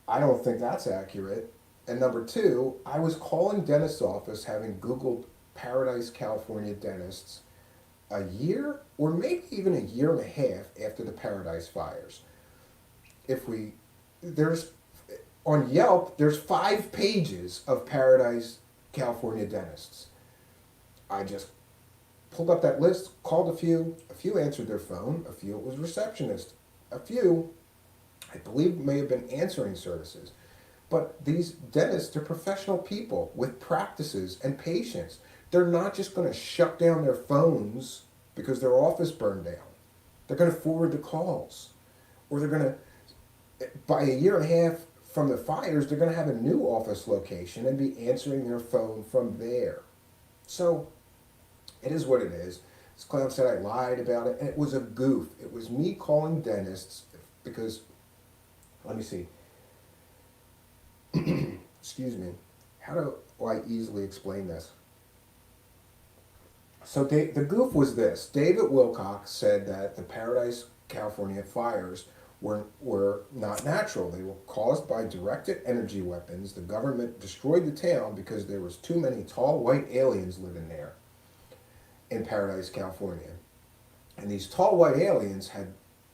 Speaker 1: I don't think that's accurate. And number two, I was calling dentist's office having Googled Paradise, California dentists a year or maybe even a year and a half after the Paradise Fires. There's, on Yelp, there's 5 pages of Paradise, California dentists. I just pulled up that list, called a few answered their phone, a few it was receptionist, a few, I believe, may have been answering services. But these dentists are professional people with practices and patients. They're not just going to shut down their phones because their office burned down. They're going to forward the calls. Or they're going to, by a year and a half from the fires, they're going to have a new office location and be answering their phone from there. So, it is what it is. This clown said I lied about it, and it was a goof. It was me calling dentists because, let me see. Excuse me. How do I easily explain this? So the goof was this. David Wilcox said that the Paradise, California fires were not natural. They were caused by directed energy weapons. The government destroyed the town because there was too many tall white aliens living there in Paradise, California. And these tall white aliens had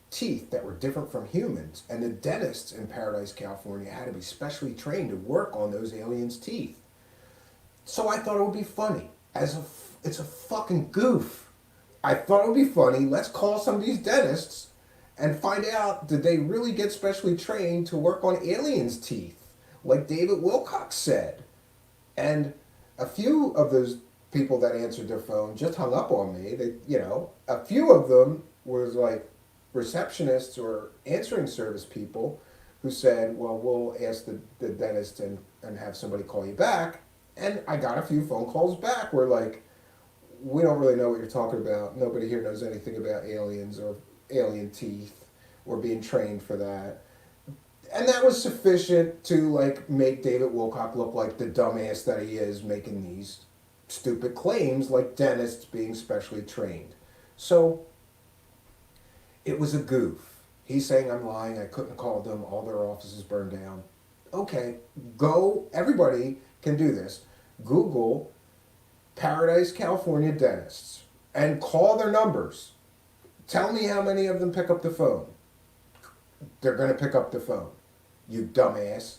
Speaker 1: teeth that were different from humans, and the dentists in Paradise, California had to be specially trained to work on those aliens' teeth. So I thought it would be funny. It's a fucking goof. I thought it would be funny. Let's call some of these dentists and find out, did they really get specially trained to work on aliens' teeth, like David Wilcox said? And a few of those people that answered their phone just hung up on me. A few of them was like receptionists or answering service people who said, well, we'll ask the dentist and have somebody call you back. And I got a few phone calls back where, like, we don't really know what you're talking about. Nobody here knows anything about aliens or alien teeth or being trained for that. And that was sufficient to, like, make David Wilcock look like the dumbass that he is, making these stupid claims like dentists being specially trained. So it was a goof. He's saying I'm lying, I couldn't have called them, all their offices burned down. Okay, everybody can do this. Google Paradise, California dentists and call their numbers. Tell me how many of them pick up the phone. They're going to pick up the phone, you dumbass.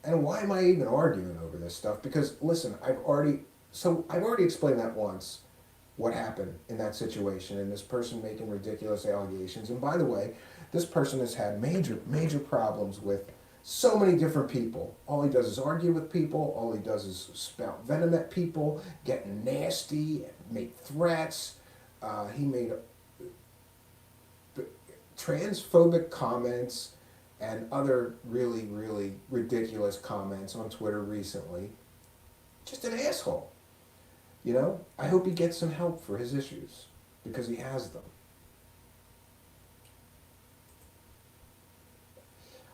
Speaker 1: And why am I even arguing over this stuff? Because, listen, I've already explained that once, what happened in that situation, and this person making ridiculous allegations. And by the way, this person has had major problems with so many different people. All he does is argue with people. All he does is spout venom at people, get nasty, make threats. He made transphobic comments and other really, really ridiculous comments on Twitter recently. Just an asshole. I hope he gets some help for his issues, because he has them.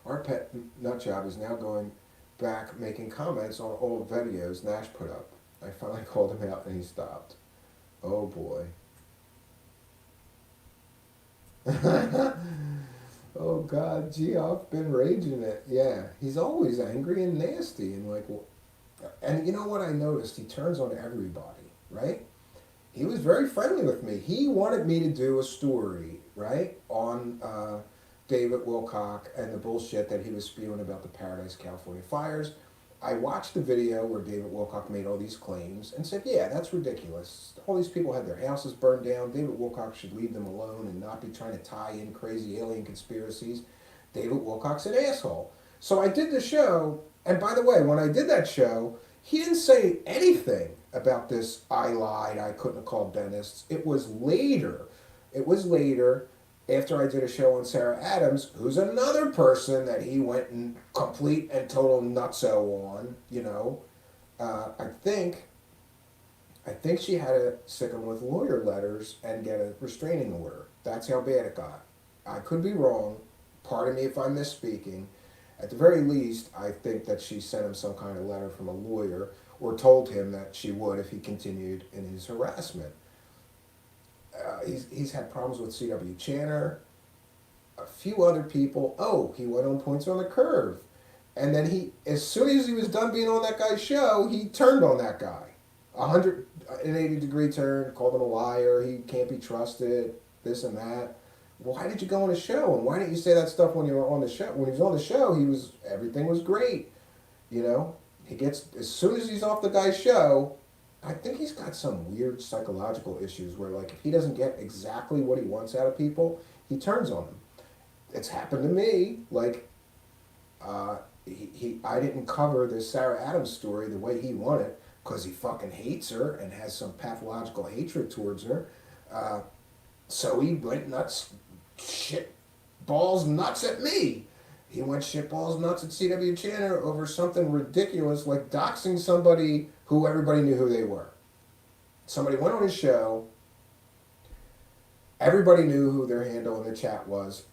Speaker 1: Our pet nutjob is now going back making comments on old videos Nash put up. I finally called him out and he stopped. Oh boy. Oh God, Geoff been raging it. Yeah, he's always angry and nasty and like, and you know what I noticed? He turns on everybody, right? He was very friendly with me. He wanted me to do a story, right, on David Wilcock and the bullshit that he was spewing about the Paradise, California fires. I watched the video where David Wilcock made all these claims and said, yeah, that's ridiculous. All these people had their houses burned down. David Wilcock should leave them alone and not be trying to tie in crazy alien conspiracies. David Wilcock's an asshole. So I did the show, and by the way, when I did that show, he didn't say anything about this, I lied, I couldn't have called dentists. It was later. It was later after I did a show on Sarah Adams, who's another person that he went and complete and total nutso on, you know. I think she had to sick him with lawyer letters and get a restraining order. That's how bad it got. I could be wrong. Pardon me if I'm misspeaking. At the very least, I think that she sent him some kind of letter from a lawyer or told him that she would if he continued in his harassment. He's had problems with C.W. Channer, a few other people. Oh, he went on Points on the Curve. And then as soon as he was done being on that guy's show, he turned on that guy. 180-degree turn, called him a liar, he can't be trusted, this and that. Why did you go on a show? And why didn't you say that stuff when you were on the show? When he was on the show, everything was great. You know? As soon as he's off the guy's show, I think he's got some weird psychological issues where, like, if he doesn't get exactly what he wants out of people, he turns on them. It's happened to me. Like, I didn't cover this Sarah Adams story the way he wanted because he fucking hates her and has some pathological hatred towards her. So he went shit balls nuts at me. He went shit balls nuts at C.W. Channer over something ridiculous like doxing somebody who everybody knew who they were. Somebody went on his show. Everybody knew who their handle in the chat was.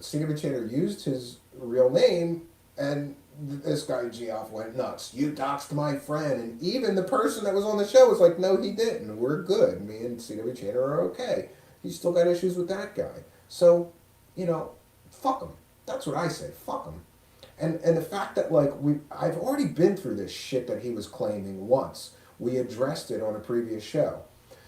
Speaker 1: C.W. Channer used his real name, and this guy Geoff went nuts. You doxed my friend. And even the person that was on the show was like, no, he didn't. We're good. Me and C.W. Channer are okay. He's still got issues with that guy. So, you know, fuck him. That's what I say. Fuck him. And the fact that, like, I've already been through this shit that he was claiming once. We addressed it on a previous show.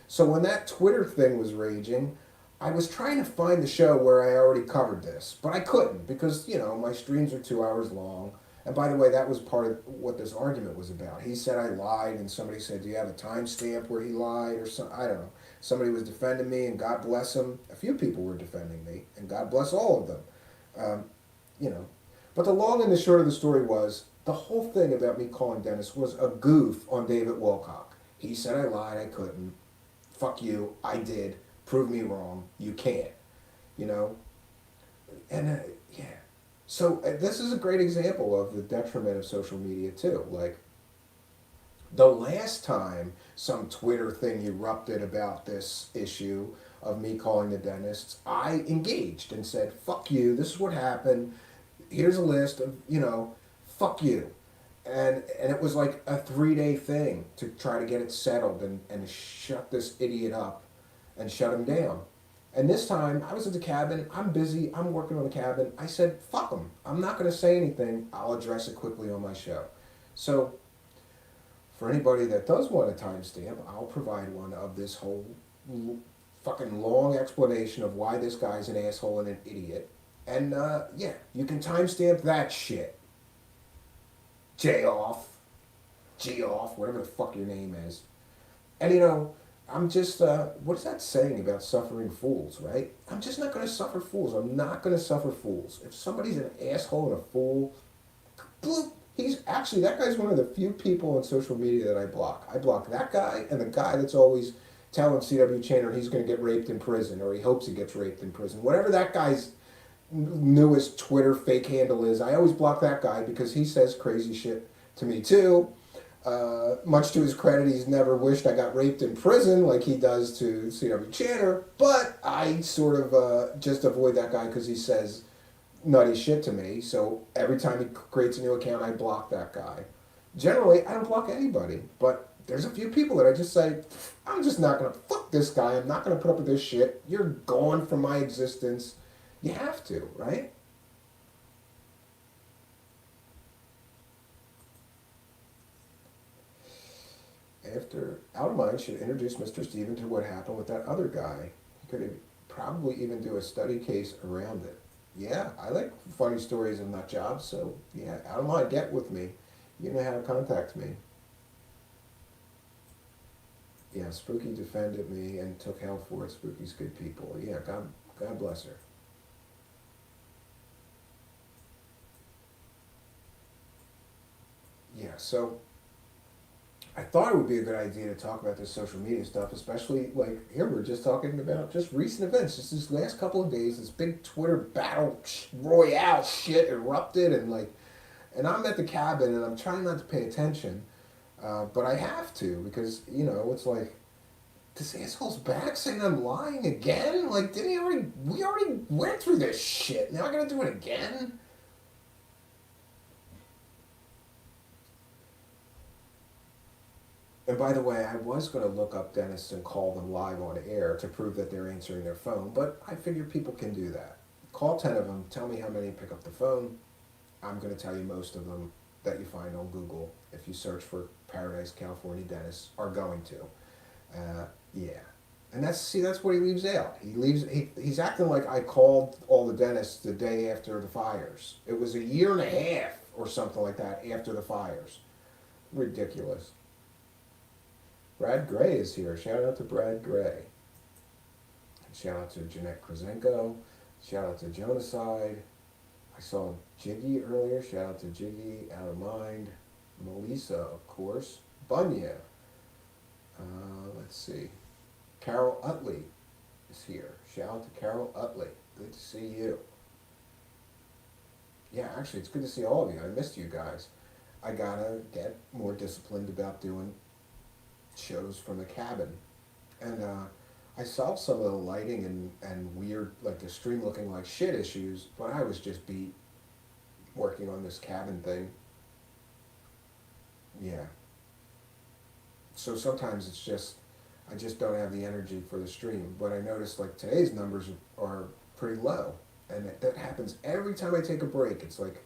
Speaker 1: So when that Twitter thing was raging, I was trying to find the show where I already covered this, but I couldn't because, you know, my streams are 2 hours long. And by the way, that was part of what this argument was about. He said I lied, and somebody said, do you have a timestamp where he lied or something? I don't know. Somebody was defending me, and God bless him. A few people were defending me, and God bless all of them. You know. But the long and the short of the story was, the whole thing about me calling Dennis was a goof on David Wilcock. He said I lied, I couldn't. Fuck you, I did. Prove me wrong. You can't. You know? And, yeah. So this is a great example of the detriment of social media, too. Like, the last time some Twitter thing erupted about this issue of me calling the dentists, I engaged and said, fuck you, this is what happened. Here's a list of, you know, fuck you. And it was like a 3-day thing to try to get it settled and shut this idiot up and shut him down. And this time, I was at the cabin, I'm busy, I'm working on the cabin. I said, fuck him. I'm not going to say anything. I'll address it quickly on my show. So, for anybody that does want a timestamp, I'll provide one of this whole fucking long explanation of why this guy's an asshole and an idiot. And, yeah, you can timestamp that shit. Geoff, whatever the fuck your name is. And, you know, I'm just, what is that saying about suffering fools, right? I'm just not going to suffer fools. I'm not going to suffer fools. If somebody's an asshole and a fool, bloop, that guy's one of the few people on social media that I block. I block that guy and the guy that's always telling C.W. Channer he's going to get raped in prison, or he hopes he gets raped in prison. Whatever that guy's newest Twitter fake handle is, I always block that guy because he says crazy shit to me too. Much to his credit, he's never wished I got raped in prison like he does to C.W. Channer, but I sort of just avoid that guy because he says nutty shit to me. So every time he creates a new account, I block that guy. Generally, I don't block anybody, but there's a few people that I just say, I'm just not going to fuck this guy. I'm not going to put up with this shit. You're gone from my existence. You have to, right? Out of Mind should introduce Mr. Steven to what happened with that other guy. He could probably even do a study case around it. Yeah, I like funny stories and nut jobs, so yeah, Out of Mind, get with me. You know how to contact me. Yeah, Spooky defended me and took hell for it. Spooky's good people. Yeah, God bless her. Yeah, so I thought it would be a good idea to talk about this social media stuff, especially like here we're just talking about just recent events. Just this last couple of days, this big Twitter battle royale shit erupted, and I'm at the cabin and I'm trying not to pay attention, but I have to because it's like this asshole's back saying I'm lying again. Like, didn't he already? We already went through this shit. Now I gotta do it again. And by the way, I was going to look up dentists and call them live on air to prove that they're answering their phone, but I figure people can do that. Call 10 of them, tell me how many pick up the phone. I'm going to tell you most of them that you find on Google, if you search for Paradise, California dentists, are going to. Yeah. And that's what he leaves out. He's acting like I called all the dentists the day after the fires. It was a year and a half or something like that after the fires. Ridiculous. Brad Gray is here. Shout out to Brad Gray. Shout out to Jeanette Krasenko. Shout out to Jonaside. I saw Jiggy earlier. Shout out to Jiggy, Out of Mind. Melissa, of course. Bunya. Let's see. Carol Utley is here. Shout out to Carol Utley. Good to see you. Yeah, actually, it's good to see all of you. I missed you guys. I gotta get more disciplined about doing shows from the cabin, and I solved some of the lighting and weird, like the stream looking like shit issues, but I was just beat working on this cabin thing. Yeah. So sometimes it's just, I just don't have the energy for the stream, but I noticed like today's numbers are pretty low, and that happens every time I take a break. It's like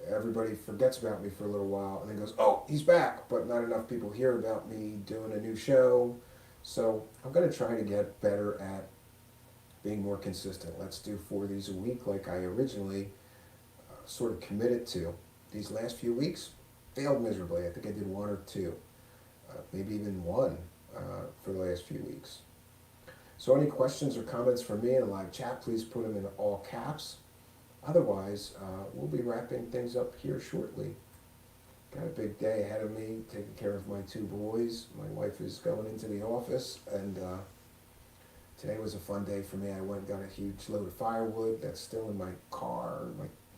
Speaker 1: everybody forgets about me for a little while and then goes, oh, he's back, but not enough people hear about me doing a new show. So I'm going to try to get better at being more consistent. Let's do 4 of these a week like I originally sort of committed to. These last few weeks failed miserably. I think I did 1 or 2, maybe even 1 for the last few weeks. So any questions or comments from me in a live chat, please put them in all caps. Otherwise, we'll be wrapping things up here shortly. Got a big day ahead of me, taking care of my 2 boys. My wife is going into the office, and today was a fun day for me. I went and got a huge load of firewood that's still in my car,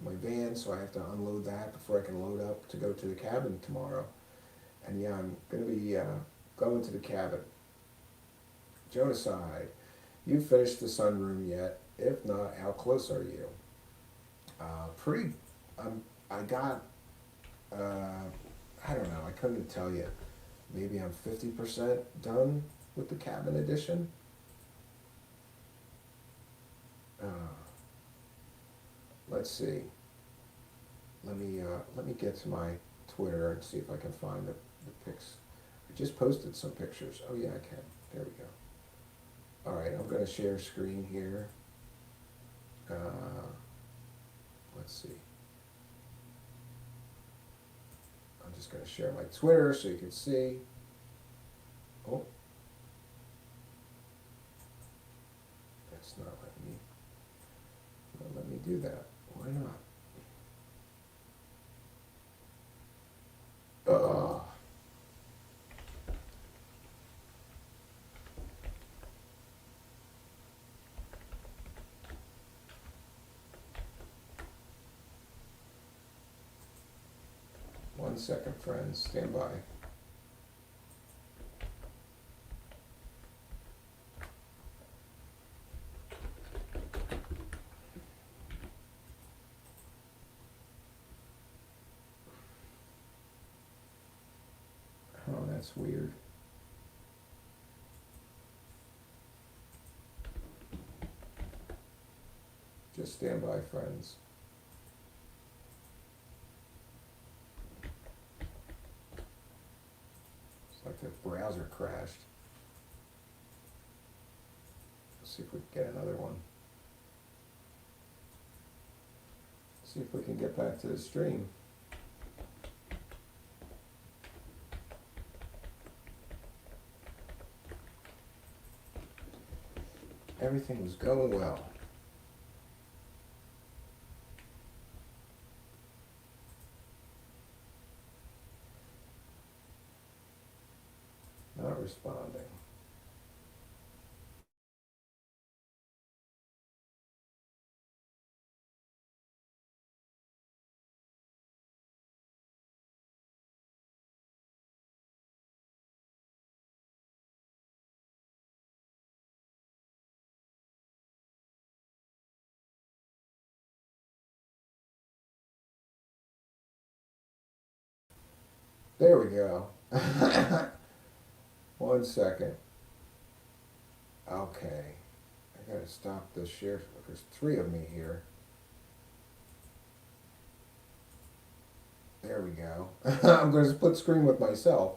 Speaker 1: my van, so I have to unload that before I can load up to go to the cabin tomorrow. And yeah, I'm going to be going to the cabin. Jonaside, you finished the sunroom yet? If not, how close are you? I got, I don't know, I couldn't tell you. Maybe I'm 50% done with the cabin edition. Let's see. Let me get to my Twitter and see if I can find the pics. I just posted some pictures. Oh yeah, I can. There we go. Alright, I'm going to share screen here. Let's see. I'm just going to share my Twitter so you can see. Oh. That's not let me do that. Why not? Ugh. One second, friends. Stand by. Oh, that's weird. Just stand by, friends. It's like the browser crashed. Let's see if we can get another one. See if we can get back to the stream. Everything was going well. Not responding. There we go. 1 second. Okay. I gotta stop the share. There's 3 of me here. There we go. I'm going to split screen with myself.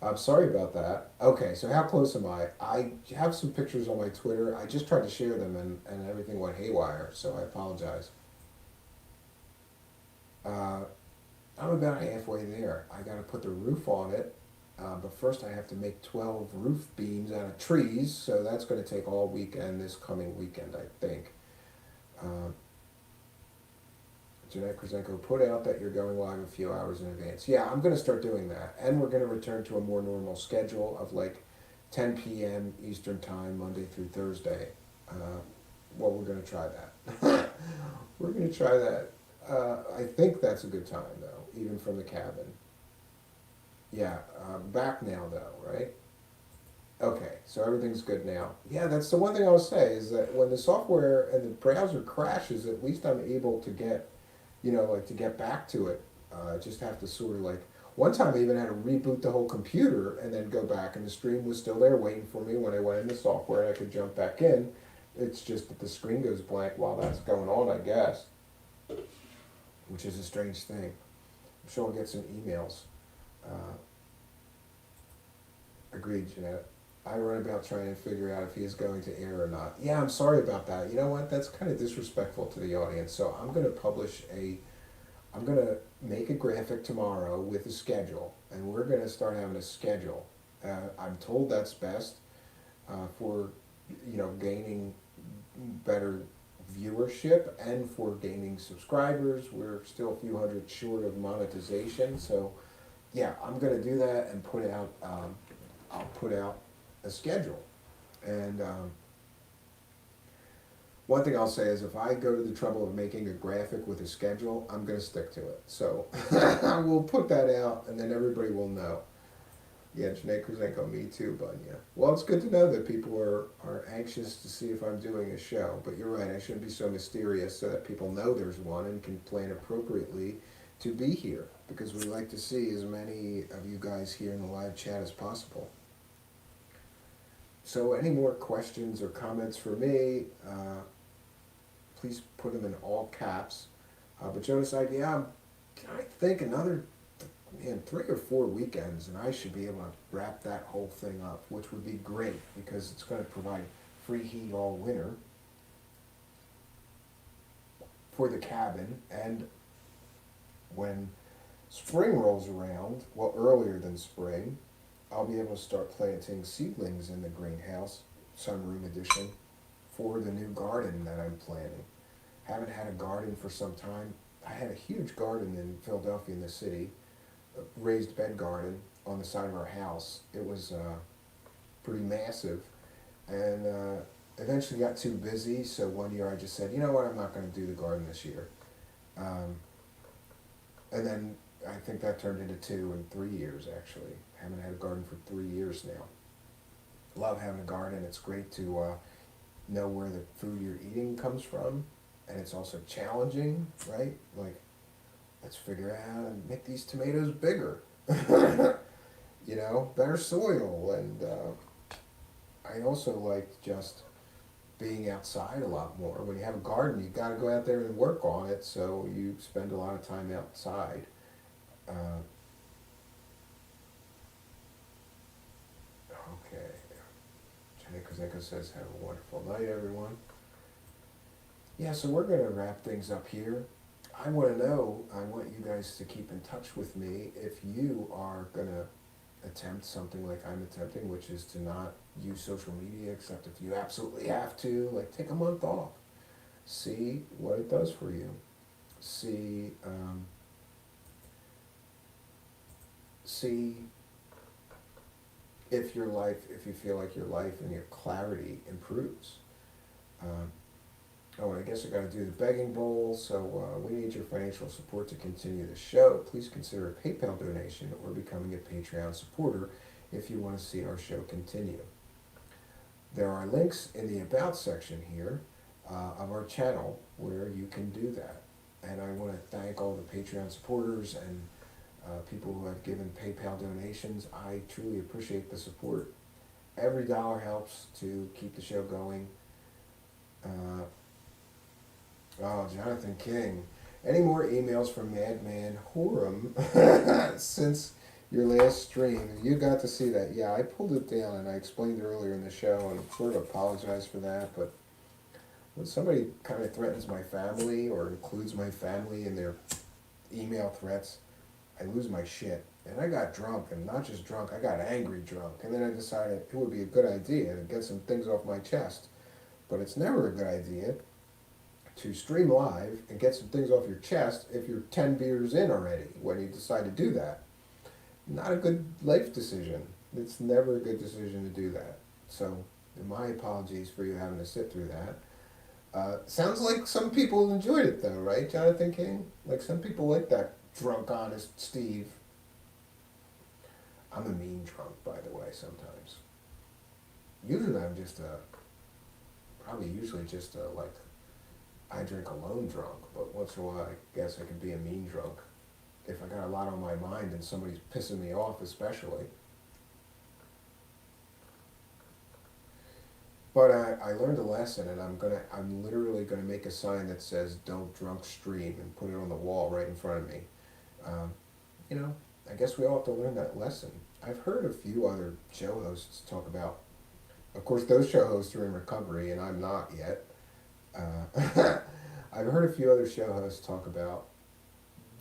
Speaker 1: I'm sorry about that. Okay, so how close am I? I have some pictures on my Twitter. I just tried to share them and everything went haywire, so I apologize. I'm about halfway there. I got to put the roof on it, but first I have to make 12 roof beams out of trees, so that's going to take all weekend, this coming weekend, I think. Jeanette Krasenko put out that you're going live a few hours in advance. Yeah, I'm going to start doing that, and we're going to return to a more normal schedule of like 10 p.m. Eastern Time, Monday through Thursday. Well, we're going to try that. We're going to try that. I think that's a good time, though, even from the cabin. Yeah, back now, though, right? Okay, so everything's good now. Yeah, that's the one thing I'll say is that when the software and the browser crashes, at least I'm able to get, like to get back to it. I just have to sort of like, one time I even had to reboot the whole computer and then go back, and the stream was still there waiting for me when I went into software and I could jump back in. It's just that the screen goes blank while that's going on, I guess, which is a strange thing. I'm sure I'll get some emails. Agreed, Jeanette. I run about trying to figure out if he is going to air or not. Yeah, I'm sorry about that. You know what? That's kind of disrespectful to the audience. So I'm going to make a graphic tomorrow with a schedule, and we're going to start having a schedule. I'm told that's best for, gaining better viewership and for gaining subscribers. We're still a few hundred short of monetization. So yeah, I'm going to do that and put out, I'll put out a schedule. And one thing I'll say is if I go to the trouble of making a graphic with a schedule, I'm going to stick to it. So I will put that out, and then everybody will know. Yeah, Janae Krasenko, me too, Bunya. Well, it's good to know that people are anxious to see if I'm doing a show. But you're right, I shouldn't be so mysterious so that people know there's one and can plan appropriately to be here. Because we like to see as many of you guys here in the live chat as possible. So any more questions or comments for me, please put them in all caps. But Jonas, I think another 3 or 4 weekends, and I should be able to wrap that whole thing up, which would be great because it's going to provide free heat all winter for the cabin. And when spring rolls around, well, earlier than spring, I'll be able to start planting seedlings in the greenhouse, sunroom edition, for the new garden that I'm planning. Haven't had a garden for some time. I had a huge garden in Philadelphia in the city, a raised bed garden on the side of our house. It was pretty massive, and eventually got too busy, so one year I just said, you know what, I'm not going to do the garden this year. And then I think that turned into 2 and 3 years, actually. Haven't had a garden for 3 years now. Love having a garden. It's great to know where the food you're eating comes from, and it's also challenging, right? Like, let's figure out how to make these tomatoes bigger. Better soil. And I also like just being outside a lot more. When you have a garden, you got to go out there and work on it, so you spend a lot of time outside. Kazinko says, have a wonderful night, everyone. Yeah, so we're going to wrap things up here. I want you guys to keep in touch with me if you are going to attempt something like I'm attempting, which is to not use social media except if you absolutely have to. Like, take a month off. See what it does for you. See if you feel like your life and your clarity improves. I guess I got to do the begging bowl. So we need your financial support to continue the show. Please consider a PayPal donation or becoming a Patreon supporter if you want to see our show continue. There are links in the About section here of our channel where you can do that. And I want to thank all the Patreon supporters and people who have given PayPal donations. I truly appreciate the support. Every dollar helps to keep the show going. Jonathan King. Any more emails from Madman Horum since your last stream? You got to see that. Yeah, I pulled it down and I explained earlier in the show and sort of apologized for that. But when somebody kind of threatens my family or includes my family in their email threats, I lose my shit. And I got drunk, and not just drunk, I got angry drunk. And then I decided it would be a good idea to get some things off my chest. But it's never a good idea to stream live and get some things off your chest if you're 10 beers in already when you decide to do that. Not a good life decision. It's never a good decision to do that. So, my apologies for you having to sit through that. Sounds like some people enjoyed it though, right, Jonathan King? Like some people like that drunk, honest Steve. I'm a mean drunk, by the way, sometimes. Usually I'm just like, I drink alone drunk, but once in a while I guess I can be a mean drunk. If I got a lot on my mind and somebody's pissing me off especially. But I learned a lesson, and I'm literally gonna make a sign that says "Don't drunk stream" and put it on the wall right in front of me. I guess we all have to learn that lesson. I've heard a few other show hosts talk about. Of course, those show hosts are in recovery, and I'm not yet. I've heard a few other show hosts talk about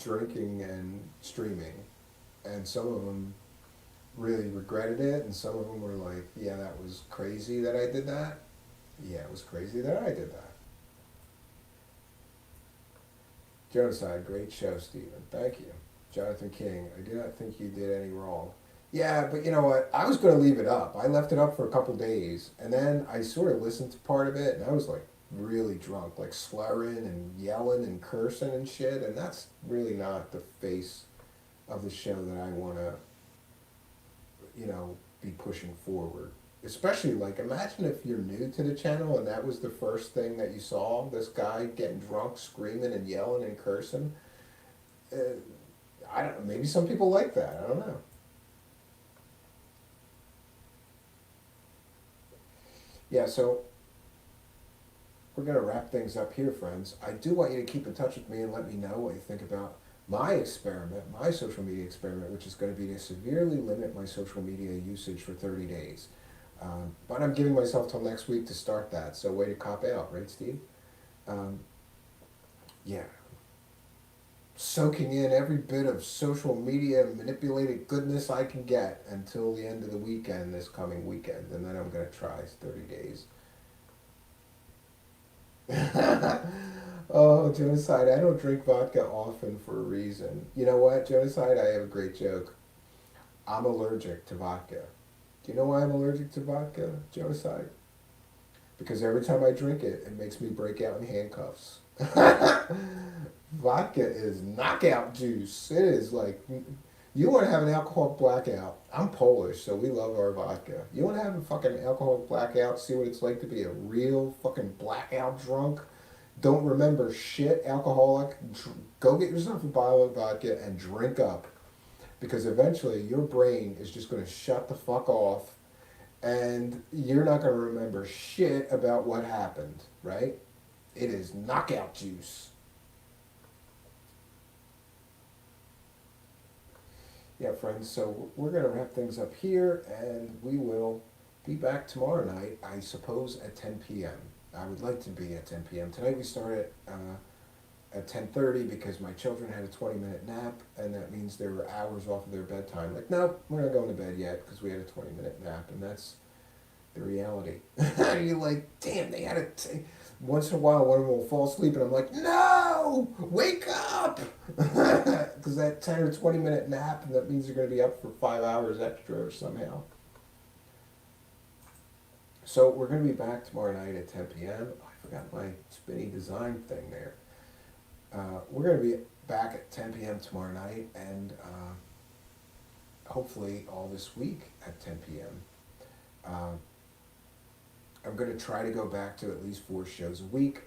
Speaker 1: drinking and streaming, and some of them really regretted it, and some of them were like, yeah, that was crazy that I did that. Yeah, it was crazy that I did that. Genocide, great show, Stephen. Thank you. Jonathan King, I do not think you did any wrong. Yeah, but you know what? I was going to leave it up. I left it up for a couple days, and then I sort of listened to part of it, and I was like really drunk, like slurring and yelling and cursing and shit, and that's really not the face of the show that I want to be pushing forward. Especially, like, imagine if you're new to the channel and that was the first thing that you saw, this guy getting drunk, screaming and yelling and cursing. I don't know, maybe some people like that, I don't know. Yeah, so we're going to wrap things up here, friends. I do want you to keep in touch with me and let me know what you think about my experiment, my social media experiment, which is going to be to severely limit my social media usage for 30 days. But I'm giving myself till next week to start that, so way to cop out, right, Steve? Yeah. Soaking in every bit of social media manipulated goodness I can get until the end of the weekend, this coming weekend, and then I'm going to try 30 days. Oh, Genocide, I don't drink vodka often for a reason. You know what, Genocide, I have a great joke. I'm allergic to vodka. Do you know why I'm allergic to vodka, Genocide? Because every time I drink it, it makes me break out in handcuffs. Vodka is knockout juice. It is like, you want to have an alcoholic blackout. I'm Polish, so we love our vodka. You want to have a fucking alcoholic blackout, see what it's like to be a real fucking blackout drunk? Don't remember shit, alcoholic. Go get yourself a bottle of vodka and drink up. Because eventually your brain is just going to shut the fuck off and you're not going to remember shit about what happened, right? It is knockout juice. Yeah, friends, so we're going to wrap things up here, and we will be back tomorrow night, I suppose at 10 p.m. I would like to be at 10 p.m. Tonight we started at 10:30 because my children had a 20-minute nap, and that means they were hours off of their bedtime. Like, nope, we're not going to bed yet because we had a 20-minute nap, and that's the reality. You're like, damn, they had once in a while, one of them will fall asleep, and I'm like, no, wake up! Because that 10 or 20-minute nap, and that means you're going to be up for 5 hours extra or somehow. So we're going to be back tomorrow night at 10 p.m. Oh, I forgot my spinny design thing there. We're going to be back at 10 p.m. tomorrow night, and hopefully all this week at 10 p.m. I'm going to try to go back to at least 4 shows a week.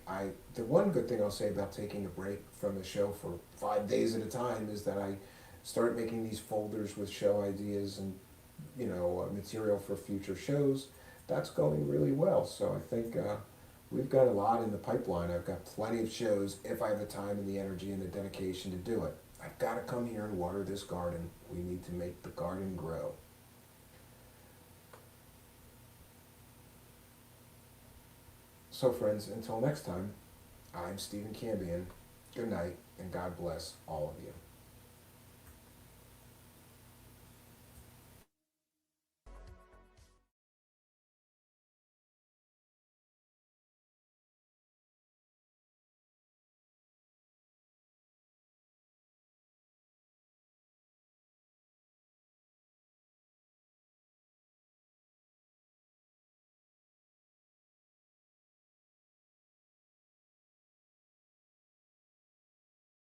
Speaker 1: The one good thing I'll say about taking a break from the show for 5 days at a time is that I start making these folders with show ideas and material for future shows. That's going really well. So I think we've got a lot in the pipeline. I've got plenty of shows if I have the time and the energy and the dedication to do it. I've got to come here and water this garden. We need to make the garden grow. So friends, until next time, I'm Stephen Cambion. Good night, and God bless all of you.